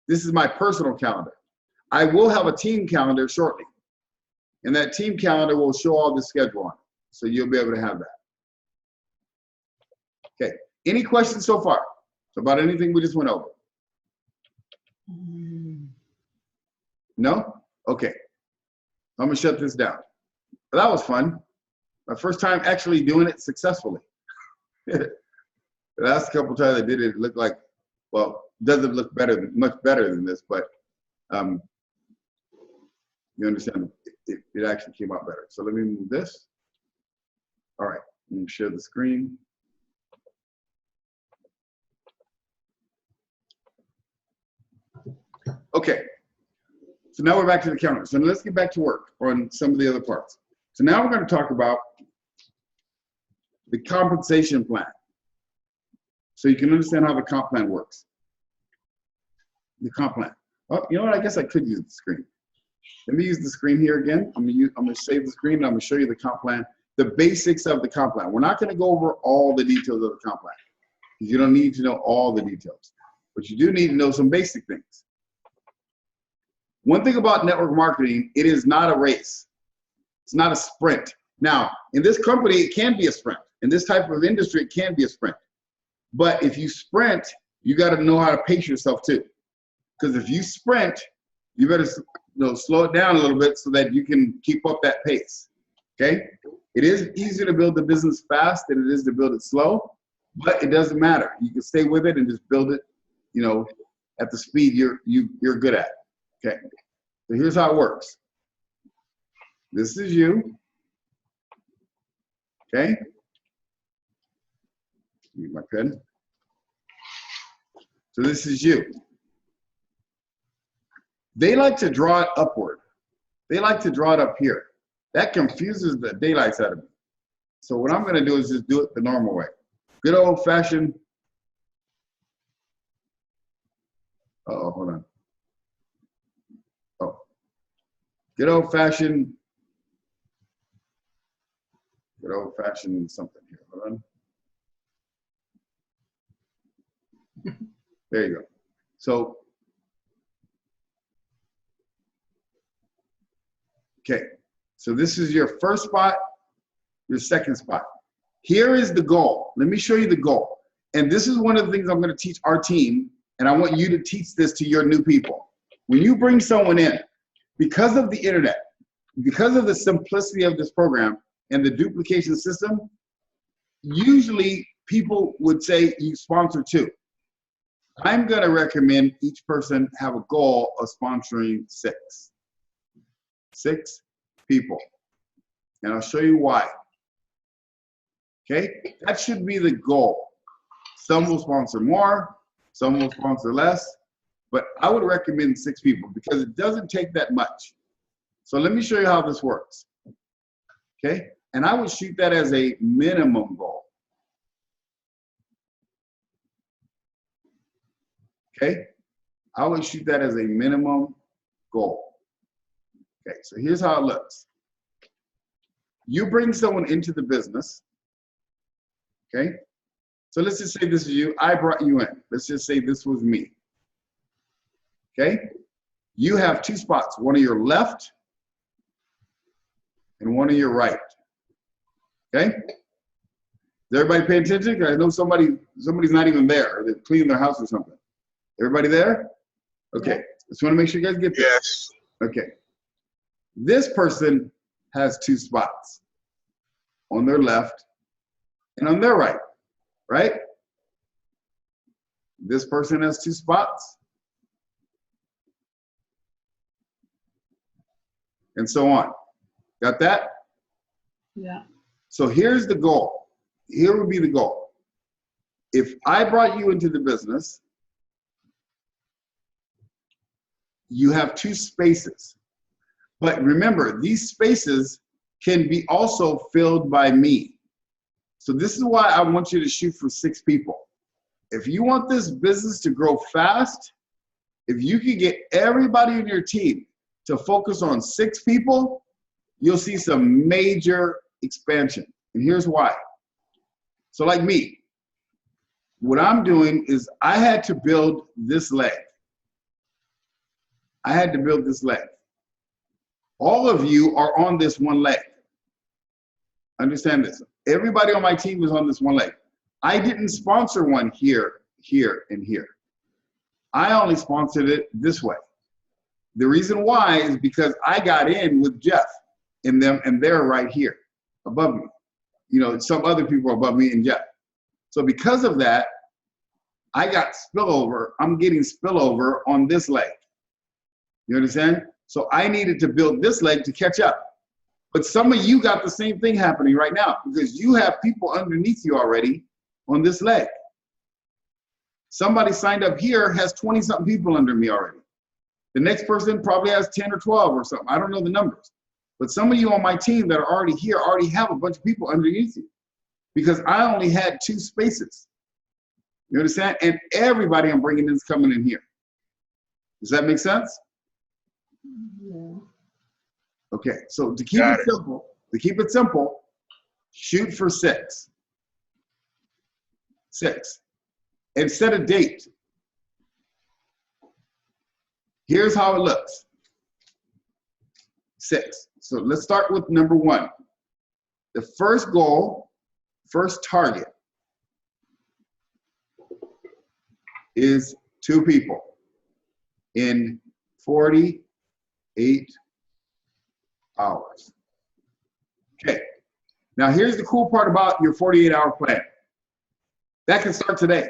This is my personal calendar. I will have a team calendar shortly. And that team calendar will show all the schedule on it. So you'll be able to have that. Okay. Any questions so far about anything we just went over? No? Okay. I'm going to shut this down. But that was fun. My first time actually doing it successfully. The last couple times I did it, it looked like, well, it doesn't look better, much better than this, but you understand, it actually came out better. So let me move this. All right, let me share the screen. Okay, so now we're back to the calendar. So let's get back to work on some of the other parts. So now we're going to talk about the compensation plan. So you can understand how the comp plan works. The comp plan. Oh, you know what? I guess I could use the screen. Let me use the screen here again. I'm going to save the screen and I'm going to show you the comp plan, the basics of the comp plan. We're not going to go over all the details of the comp plan because you don't need to know all the details, but you do need to know some basic things. One thing about network marketing, it is not a race. It's not a sprint. Now, in this company, it can be a sprint. In this type of industry, it can be a sprint. But if you sprint, you got to know how to pace yourself too. Because if you sprint, you better slow it down a little bit so that you can keep up that pace. Okay? It is easier to build the business fast than it is to build it slow, but it doesn't matter. You can stay with it and just build it, at the speed you're good at. Okay. So here's how it works. This is you. Okay. Need my pen. So this is you. They like to draw it upward. They like to draw it up here. That confuses the daylights out of me. So what I'm going to do is just do it the normal way. Good old fashioned. Uh-oh, hold on. Oh. Good old fashioned something here. Hold on. There you go. So, okay. So this is your first spot, your second spot. Here is the goal. Let me show you the goal. And this is one of the things I'm going to teach our team, and I want you to teach this to your new people. When you bring someone in, because of the internet, because of the simplicity of this program and the duplication system, usually people would say you sponsor 2. I'm going to recommend each person have a goal of sponsoring 6. 6 people. And I'll show you why. Okay? That should be the goal. Some will sponsor more, some will sponsor less, but I would recommend 6 people because it doesn't take that much. So let me show you how this works. Okay? And I would shoot that as a minimum goal. Okay? I would shoot that as a minimum goal. Okay, so here's how it looks. You bring someone into the business. Okay? So let's just say this is you. I brought you in. Let's just say this was me. Okay? You have 2 spots, one on your left and one on your right. Okay? Is everybody paying attention? I know somebody's not even there. They're cleaning their house or something. Everybody there? Okay. Just want to make sure you guys get this. Yes. Okay. This person has 2 spots on their left and on their right, right? This person has 2 spots and so on. Got that? Yeah. So here's the goal. Here would be the goal. If I brought you into the business, you have 2 spaces. But remember, these spaces can be also filled by me. So this is why I want you to shoot for 6 people. If you want this business to grow fast, if you can get everybody in your team to focus on 6 people, you'll see some major expansion. And here's why. So like me, what I'm doing is I had to build this leg. I had to build this leg. All of you are on this one leg. Understand this. Everybody on my team is on this one leg. I didn't sponsor one here, here, and here. I only sponsored it this way. The reason why is because I got in with Jeff and them, and they're right here above me. You know, some other people are above me and Jeff. So because of that, I got spillover. I'm getting spillover on this leg. You understand? So I needed to build this leg to catch up. But some of you got the same thing happening right now because you have people underneath you already on this leg. Somebody signed up here has 20-something people under me already. The next person probably has 10 or 12 or something. I don't know the numbers. But some of you on my team that are already here already have a bunch of people underneath you because I only had 2 spaces. You understand? And everybody I'm bringing in is coming in here. Does that make sense? Yeah. Okay, so to keep it simple, shoot for 6. 6. And set a date. Here's how it looks. 6. So let's start with number 1. The first goal, first target is 2 people in 48 hours. Okay. Now here's the cool part about your 48-hour plan. That can start today.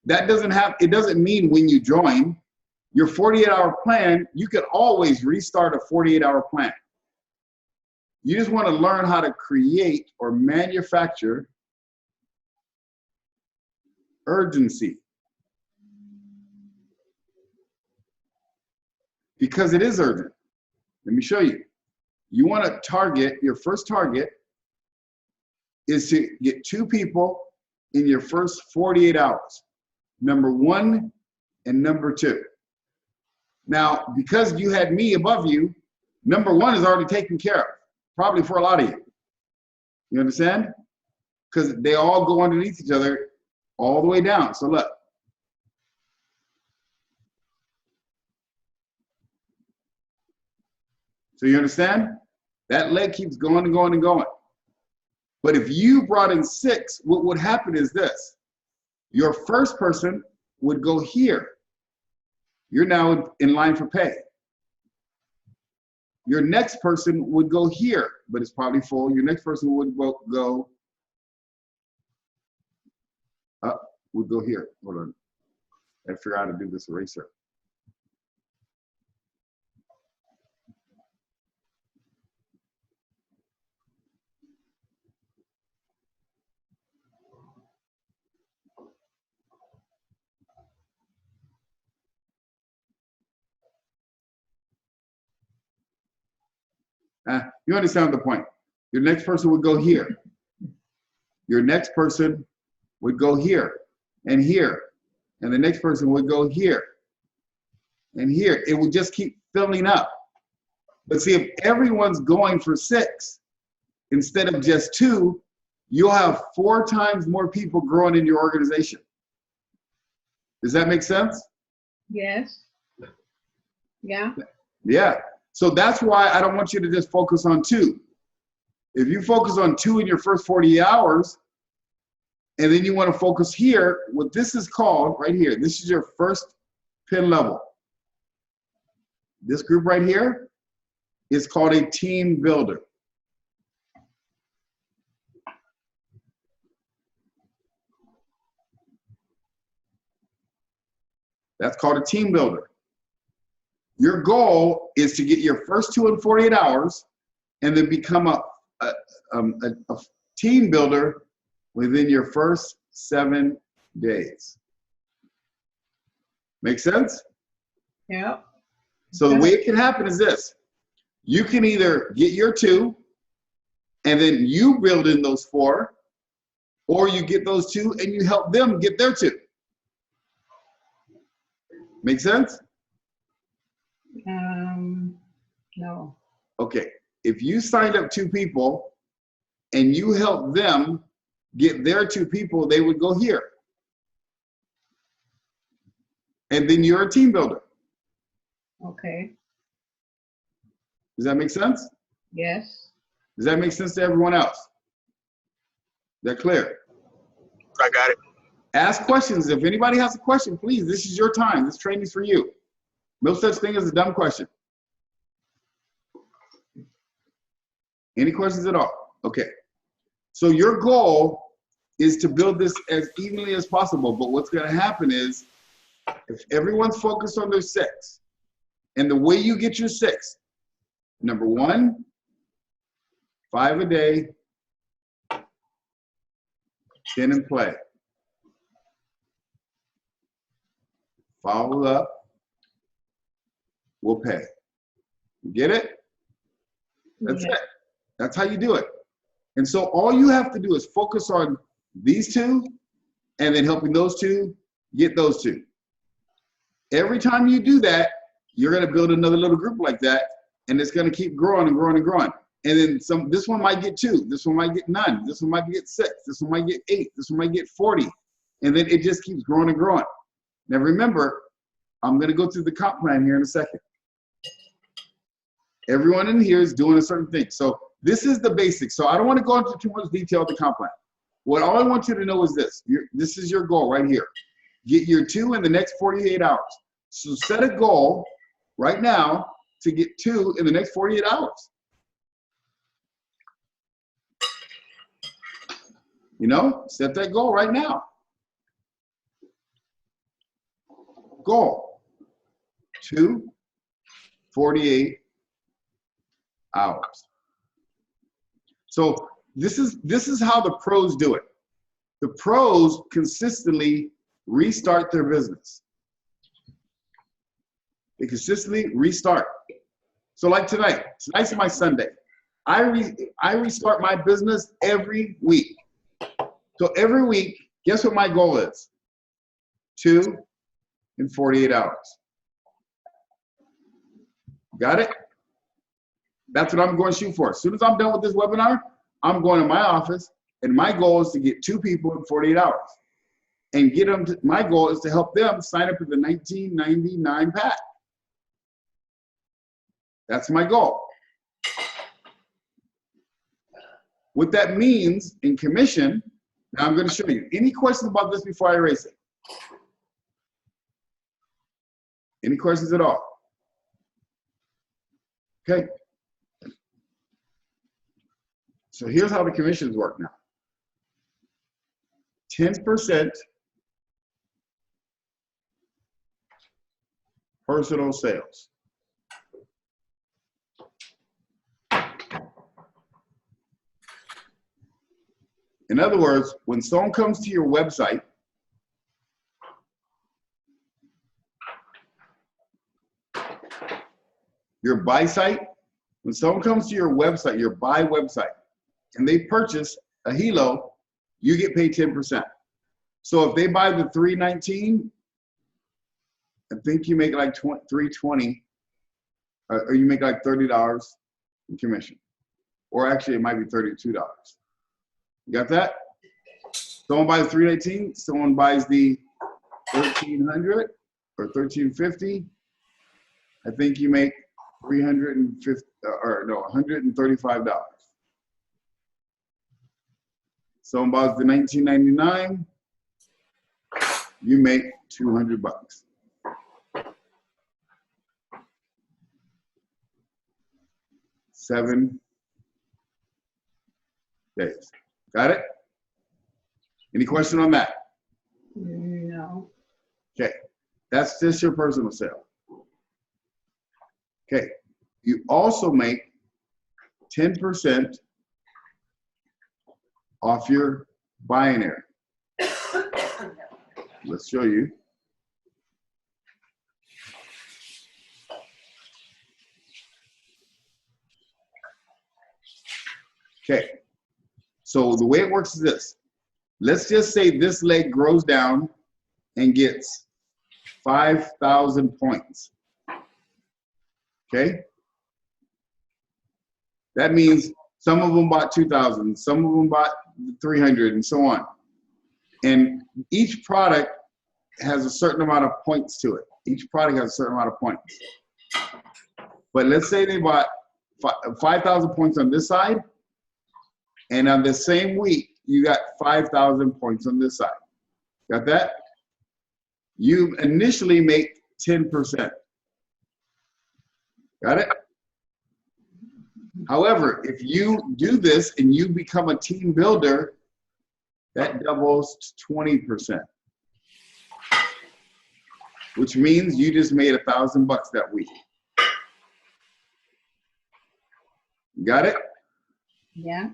That it doesn't mean when you join your 48-hour plan, you can always restart a 48-hour plan. You just want to learn how to create or manufacture urgency. Because it is urgent. Let me show you. You want to target, your first target is to get 2 people in your first 48 hours. Number 1 and number 2. Now, because you had me above you, number 1 is already taken care of, probably for a lot of you. You understand? Because they all go underneath each other all the way down. So look. So you understand? That leg keeps going and going and going. But if you brought in 6, what would happen is this. Your first person would go here. You're now in line for pay. Your next person would go here, but it's probably full. Your next person would go up, would go here. Hold on. I figure out how to do this eraser. You understand the point. Your next person would go here. Your next person would go here and here. And the next person would go here and here. It would just keep filling up. But see, if everyone's going for 6 instead of just 2, you'll have 4 times more people growing in your organization. Does that make sense? Yes. Yeah. Yeah. So that's why I don't want you to just focus on 2. If you focus on 2 in your first 48 hours, and then you want to focus here, what this is called right here, this is your first pin level. This group right here is called a team builder. That's called a team builder. Your goal is to get your first 2 in 48 hours and then become a team builder within your first 7 days. Make sense? Yeah. So the way it can happen is this. You can either get your 2 and then you build in those 4, or you get those 2 and you help them get their 2. Make sense? No. Okay. If you signed up 2 people and you help them get their 2 people, they would go here. And then you're a team builder. Okay. Does that make sense? Yes. Does that make sense to everyone else? Is that clear? I got it. Ask questions. If anybody has a question, please, this is your time. This training is for you. No such thing as a dumb question. Any questions at all? Okay. So your goal is to build this as evenly as possible. But what's going to happen is if everyone's focused on their 6, and the way you get your 6, number 1, 5 a day, 10 in play. Follow up, we'll pay. You get it? That's it. That's how you do it. And so all you have to do is focus on these 2 and then helping those 2 get those 2. Every time you do that, you're going to build another little group like that, and it's going to keep growing and growing and growing. And then this one might get 2, this one might get none, this one might get 6, this one might get 8, this one might get 40. And then it just keeps growing and growing. Now remember, I'm going to go through the comp plan here in a second. Everyone in here is doing a certain thing. So this is the basics. So I don't want to go into too much detail of the comp plan. All I want you to know is this. This is your goal right here. Get your 2 in the next 48 hours. So set a goal right now to get 2 in the next 48 hours. You know, set that goal right now. Goal, 2, 48 hours. So this is how the pros do it. The pros consistently restart their business. They consistently restart. So like tonight's my Sunday. I restart my business every week. So every week, guess what my goal is? 2 in 48 hours. Got it? That's what I'm going to shoot for. As soon as I'm done with this webinar, I'm going to my office, and my goal is to get 2 people in 48 hours. and get them to, my goal is to help them sign up for the 1999 pack. That's my goal. What that means in commission, now I'm going to show you. Any questions about this before I erase it? Any questions at all? Okay. So here's how the commissions work now. 10% personal sales. In other words, when someone comes to your website, your buy site, when someone comes to your website, your buy website, and they purchase a Hilo, you get paid 10%. So if they buy the 319, I think you make like 320, or you make like $30 in commission. Or actually, it might be $32. You got that? Someone buys 318, someone buys the 1300 or 1350. I think you make $135. Someone buys the 1999, you make $200. 7 days. Got it? Any question on that? No. Okay, that's just your personal sale. Okay, you also make 10% off your binary. Let's show you. Okay, so the way it works is this. Let's just say this leg grows down and gets 5,000 points. Okay? That means some of them bought 2,000, some of them bought 300, and so on. And each product has a certain amount of points to it. Each product has a certain amount of points. But let's say they bought 5,000 points on this side, and on the same week, you got 5,000 points on this side. Got that? You initially make 10%. Got it? However, if you do this and you become a team builder, that doubles to 20%. Which means you just made $1,000 that week. Got it? Yeah.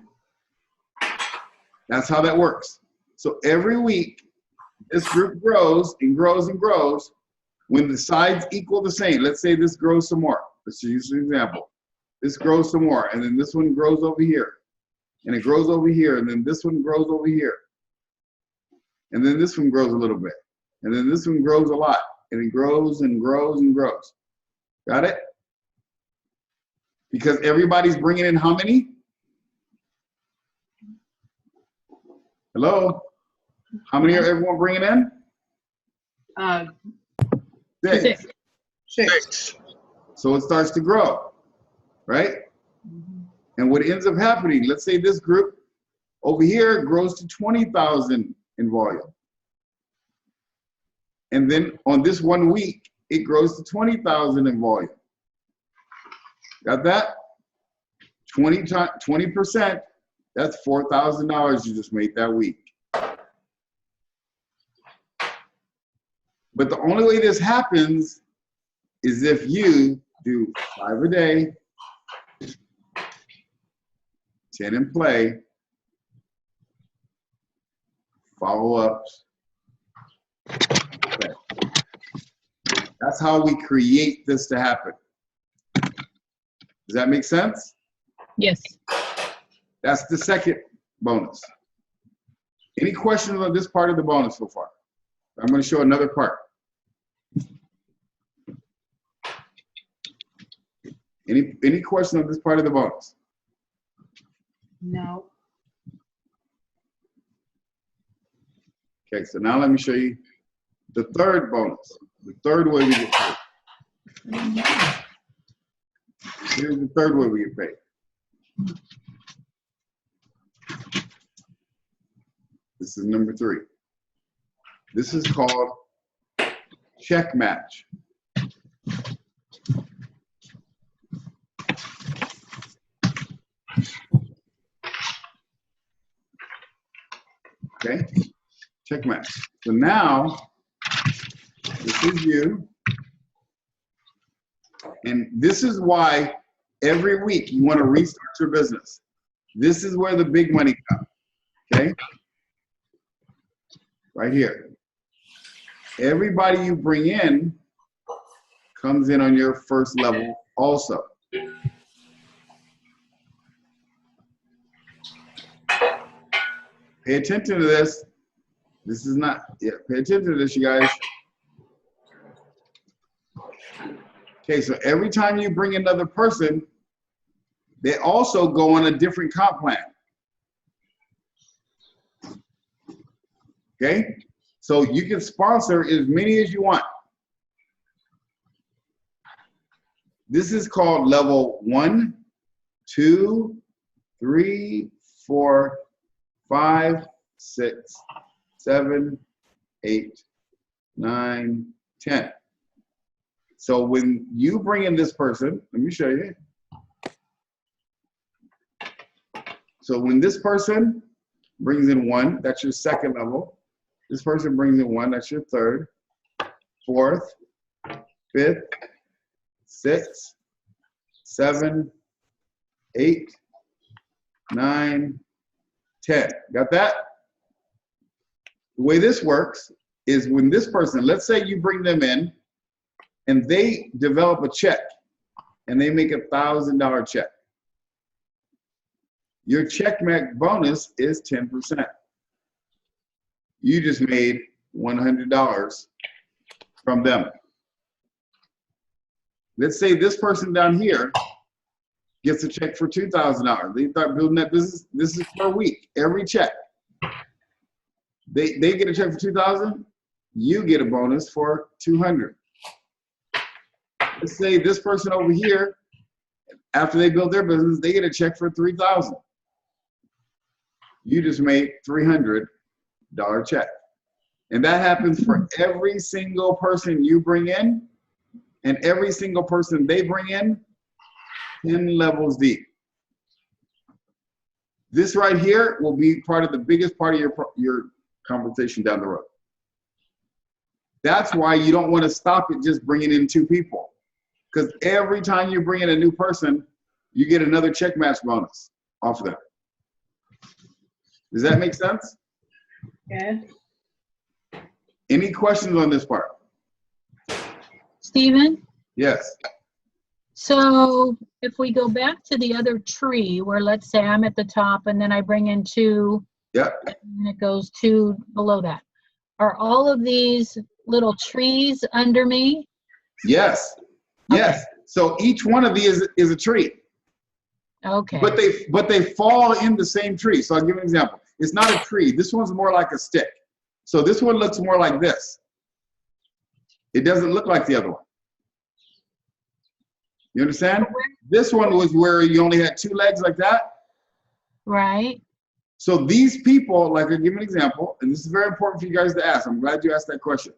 That's how that works. So every week, this group grows and grows and grows. When the sides equal the same, let's say this grows some more. Let's use an example. This grows some more, and then this one grows over here. And it grows over here, and then this one grows over here. And then this one grows a little bit. And then this one grows a lot. And it grows and grows and grows. Got it? Because everybody's bringing in how many? Hello? How many are everyone bringing in? 6. 6. So it starts to grow, right? Mm-hmm. And what ends up happening, let's say this group over here grows to 20,000 in volume. And then on this 1 week, it grows to 20,000 in volume. Got that? 20%, that's $4,000 you just made that week. But the only way this happens is if you do 5 a day, 10 in play, follow-ups. Okay. That's how we create this to happen. Does that make sense? Yes. That's the second bonus. Any questions on this part of the bonus so far? I'm going to show another part. Any question on this part of the bonus? No. Okay, so now let me show you the third bonus, the third way we get paid. Here's the third way we get paid. This is number 3. This is called check match. Okay, check match. So now, this is you. And this is why every week you want to restart your business. This is where the big money comes, okay? Right here. Everybody you bring in comes in on your first level also. Pay attention to this. This is not, yeah, pay attention to this, you guys. Okay, so every time you bring another person, they also go on a different comp plan. Okay, so you can sponsor as many as you want. This is called level 1, 2, 3, 4, 5, 6, 7, 8, 9, 10. So when you bring in this person, let me show you. So when this person brings in 1, that's your second level. This person brings in 1, that's your third, fourth, fifth, 6, 7, 8, 9, 10. Got that? The way this works is when this person, let's say you bring them in and they develop a check and they make $1,000 check. Your check match bonus is 10%. You just made $100 from them. Let's say this person down here gets a check for $2,000. They start building that business. This is per week, every check. They get a check for $2,000. You get a bonus for $200. Let's say this person over here, after they build their business, they get a check for $3,000. You just made $300 check. And that happens for every single person you bring in and every single person they bring in 10 levels deep. This right here will be part of the biggest part of your compensation down the road. That's why you don't want to stop at just bringing in 2 people. Because every time you bring in a new person, you get another check match bonus off of that. Does that make sense? Yeah. Any questions on this part? Stephen, Yes. so if we go back to the other tree where let's say I'm at the top and then I bring in 2, Yep. and it goes 2 below that. Are all of these little trees under me? Yes. Yes. Okay. So each one of these is a tree. Okay. But they fall in the same tree. So I'll give you an example. It's not a tree. This one's more like a stick. So this one looks more like this. It doesn't look like the other one. You understand? This one was where you only had 2 legs like that. Right. So these people, like I'll give you an example, and this is very important for you guys to ask. I'm glad you asked that question.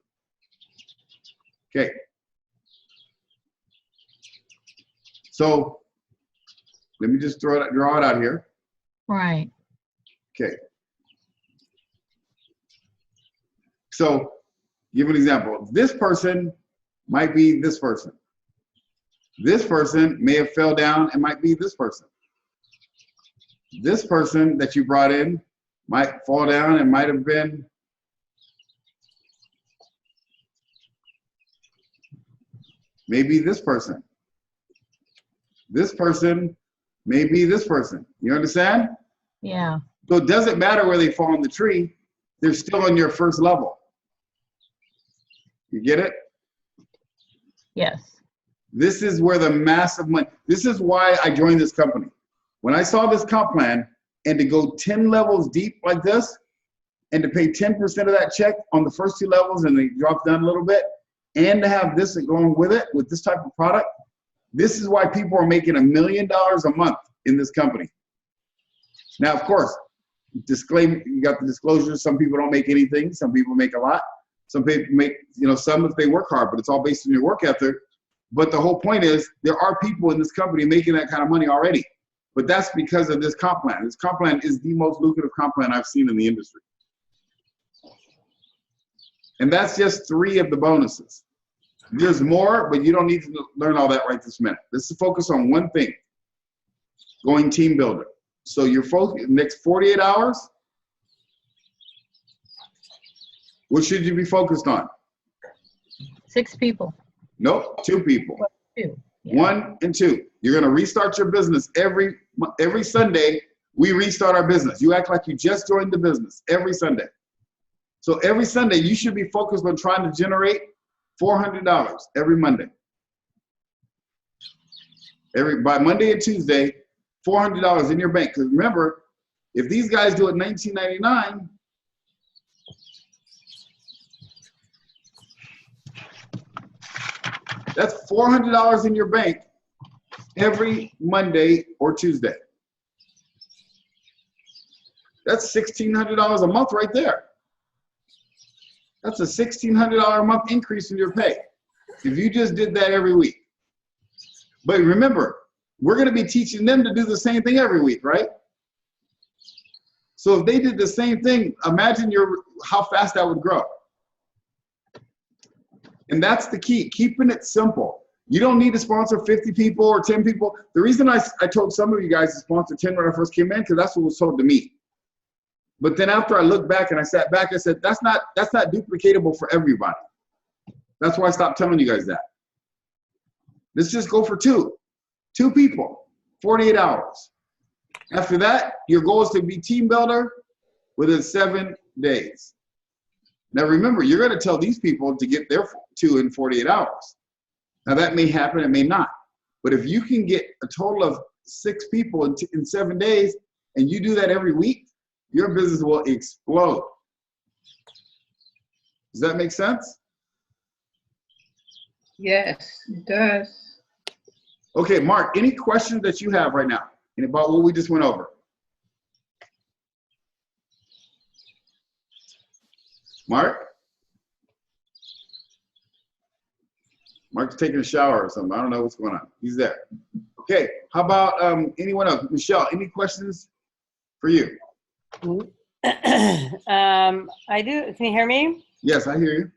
Okay. So let me just draw it out here. Right. Okay. So give an example. This person might be this person. This person may have fell down and might be this person. This person that you brought in might fall down and might have been maybe this person. This person may be this person. You understand? Yeah. So it doesn't matter where they fall in the tree. They're still on your first level. You get it? Yes. This is where the massive money, this is why I joined this company. When I saw this comp plan and to go 10 levels deep like this, and to pay 10% of that check on the first 2 levels and then it drops down a little bit, and to have this going with it, with this type of product, this is why people are making $1 million a month in this company. Now, of course, disclaimer, you got the disclosure, some people don't make anything, some people make a lot, some people make, some if they work hard, but it's all based on your work ethic. But the whole point is there are people in this company making that kind of money already. But that's because of this comp plan. This comp plan is the most lucrative comp plan I've seen in the industry. And that's just 3 of the bonuses. There's more, but you don't need to learn all that right this minute. This is focus on one thing, going team builder. So your next 48 hours, what should you be focused on? 6 people. Nope, 2 people. 2. Yeah. 1 and 2. You're gonna restart your business every Sunday. We restart our business. You act like you just joined the business every Sunday. So every Sunday you should be focused on trying to generate $400 every Monday. By Monday and Tuesday, $400 in your bank. Because remember, if these guys do it $19.99, that's $400 in your bank every Monday or Tuesday. That's $1,600 a month right there. That's a $1,600 a month increase in your pay if you just did that every week. But remember, we're going to be teaching them to do the same thing every week, right? So if they did the same thing, imagine how fast that would grow. And that's the key, keeping it simple. You don't need to sponsor 50 people or 10 people. The reason I told some of you guys to sponsor 10 when I first came in, because that's what was told to me. But then after I looked back and I sat back, I said, that's not duplicatable for everybody. That's why I stopped telling you guys that. Let's just go for 2 people, 48 hours. After that, your goal is to be team builder within 7 days. Now remember, you're going to tell these people to get their 2 in 48 hours. Now that may happen, it may not. But if you can get a total of 6 people in 7 days, and you do that every week, your business will explode. Does that make sense? Yes, it does. Okay, Mark, any questions that you have right now about what we just went over? Mark? Mark's taking a shower or something. I don't know what's going on. He's there. Okay, how about anyone else? Michelle, any questions for you? I do. Can you hear me? Yes, I hear you.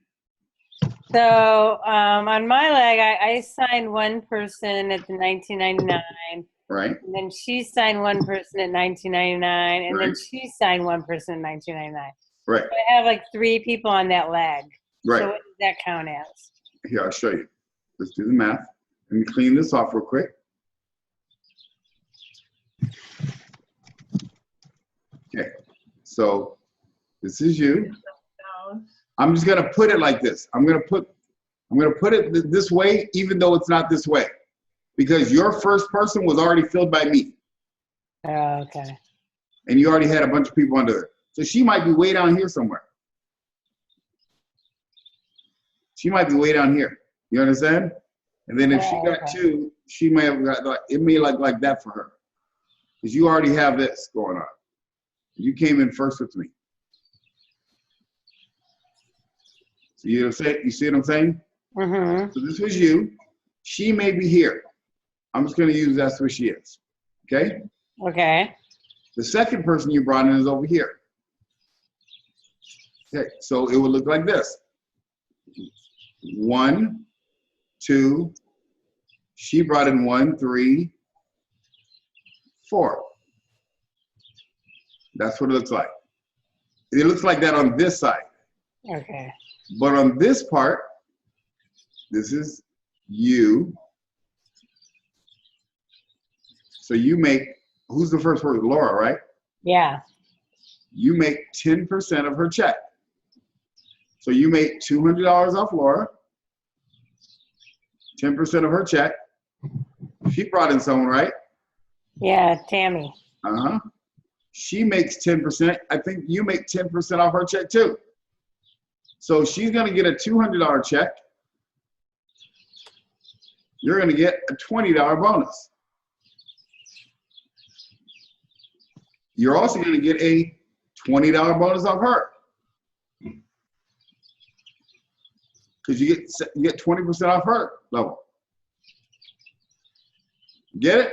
So on my leg, I signed one person at the $19.99. Right. And then she signed one person at $19.99, and then Right. she signed one person at $19.99. Right. So I have like 3 people on that leg. Right. So what does that count as? Here, I'll show you. Let's do the math. Let me clean this off real quick. Okay, so this is you. I'm just gonna put it like this. I'm gonna put it this way, even though it's not this way, because your first person was already filled by me, Oh, okay. and you already had a bunch of people under her. So she might be way down here somewhere. She might be way down here. You understand? And then if she got okay. 2, she may have got it may like that for her, because you already have this going on. You came in first with me. So you see what I'm saying? Mm-hmm. So this was you. She may be here. I'm just going to use that's where she is. Okay? Okay. The second person you brought in is over here. Okay, so it would look like this. 1, 2. She brought in 1, 3, 4. That's what it looks like. It looks like that on this side. Okay. But on this part, this is you. So you make, who's the first person? Laura, right? Yeah. You make 10% of her check. So you make $200 off Laura, 10% of her check. She brought in someone, right? Yeah, Tammy. Uh-huh. she makes 10%. I think you make 10% off her check too. So she's going to get a $200 check. You're going to get a $20 bonus. You're also going to get a $20 bonus off her. Because you get 20% off her level. Get it?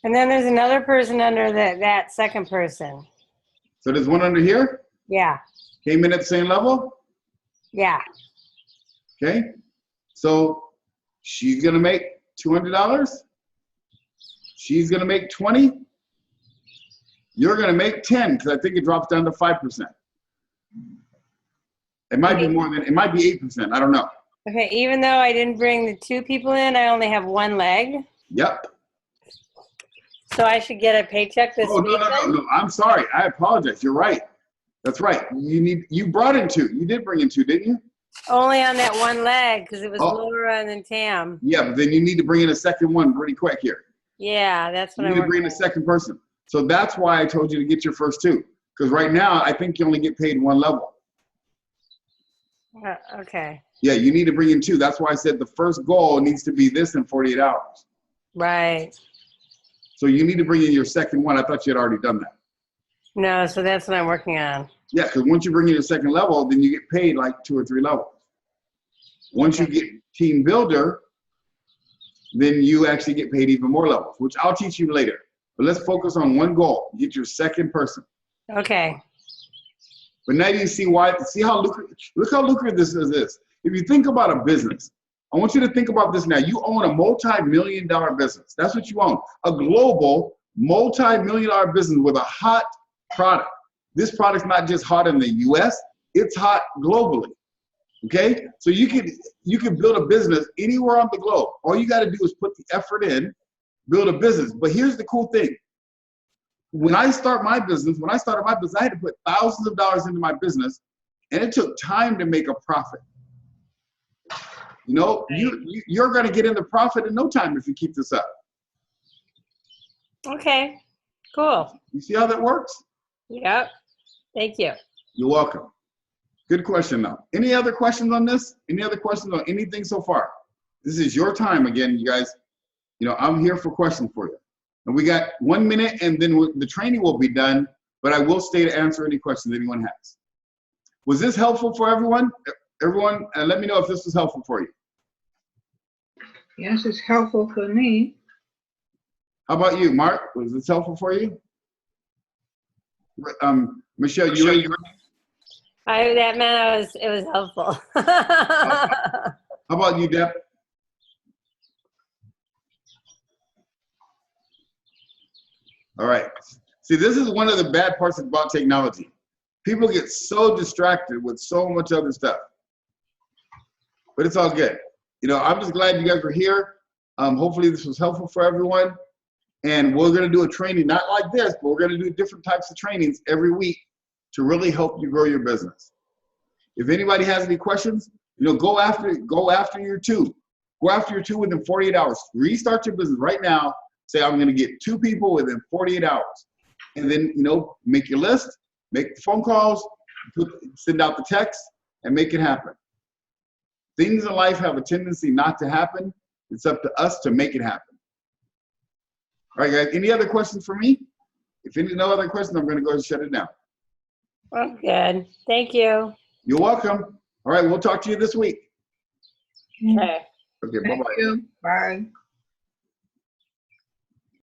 And then there's another person under that second person. So there's one under here? Yeah. Came in at the same level? Yeah. Okay. So she's going to make $200. She's going to make 20. You're going to make 10 because I think it drops down to 5%. It might be more than, it might be 8%. I don't know. Okay, even though I didn't bring the 2 people in, I only have 1 leg. Yep. So I should get a paycheck this week? No. I'm sorry. I apologize. You're right. That's right. You brought in 2. You did bring in 2, didn't you? Only on that 1 leg because it was Laura and then Tam. Yeah, but then you need to bring in a second one pretty quick here. Yeah, that's what You need to bring in a second person. So that's why I told you to get your first 2. Because right now, I think you only get paid 1 level. Okay. Yeah, you need to bring in 2. That's why I said the first goal needs to be this in 48 hours. Right. So you need to bring in your second one. I thought you had already done that. No, so that's what I'm working on. Yeah, because once you bring in your second level, then you get paid like 2 or 3 levels. Once you get team builder, then you actually get paid even more levels, which I'll teach you later. But let's focus on one goal. Get your second person. Okay. But now you see why, look how lucrative this is. If you think about a business, I want you to think about this now. You own a multi-million-dollar business. That's what you own. A global multi-million-dollar business with a hot product. This product's not just hot in the US, it's hot globally. Okay? So you can build a business anywhere on the globe. All you got to do is put the effort in, build a business. But here's the cool thing. When I started my business, I had to put thousands of dollars into my business, and it took time to make a profit. You know, you're going to get into profit in no time if you keep this up. Okay, cool. You see how that works? Yep. Thank you. You're welcome. Good question, though. Any other questions on this? Any other questions on anything so far? This is your time again, you guys. You know, I'm here for questions for you. And we got 1 minute, and then the training will be done, but I will stay to answer any questions anyone has. Was this helpful for everyone? Everyone, let me know if this was helpful for you. Yes, it's helpful for me. How about you, Mark? Was this helpful for you? Michelle, you ready? That meant it was helpful. How about you, Deb? All right. See, this is one of the bad parts about technology. People get so distracted with so much other stuff. But it's all good. You know, I'm just glad you guys are here. Hopefully this was helpful for everyone. And we're going to do a training, not like this, but we're going to do different types of trainings every week to really help you grow your business. If anybody has any questions, you know, go after your 2. Go after your 2 within 48 hours. Restart your business right now. Say, I'm going to get 2 people within 48 hours. And then, you know, make your list, make the phone calls, send out the text, and make it happen. Things in life have a tendency not to happen. It's up to us to make it happen. All right, guys, any other questions for me? If no other questions, I'm going to go ahead and shut it down. I'm good. Thank you. You're welcome. All right, we'll talk to you this week. Okay. Okay, Thank bye-bye. you. Bye.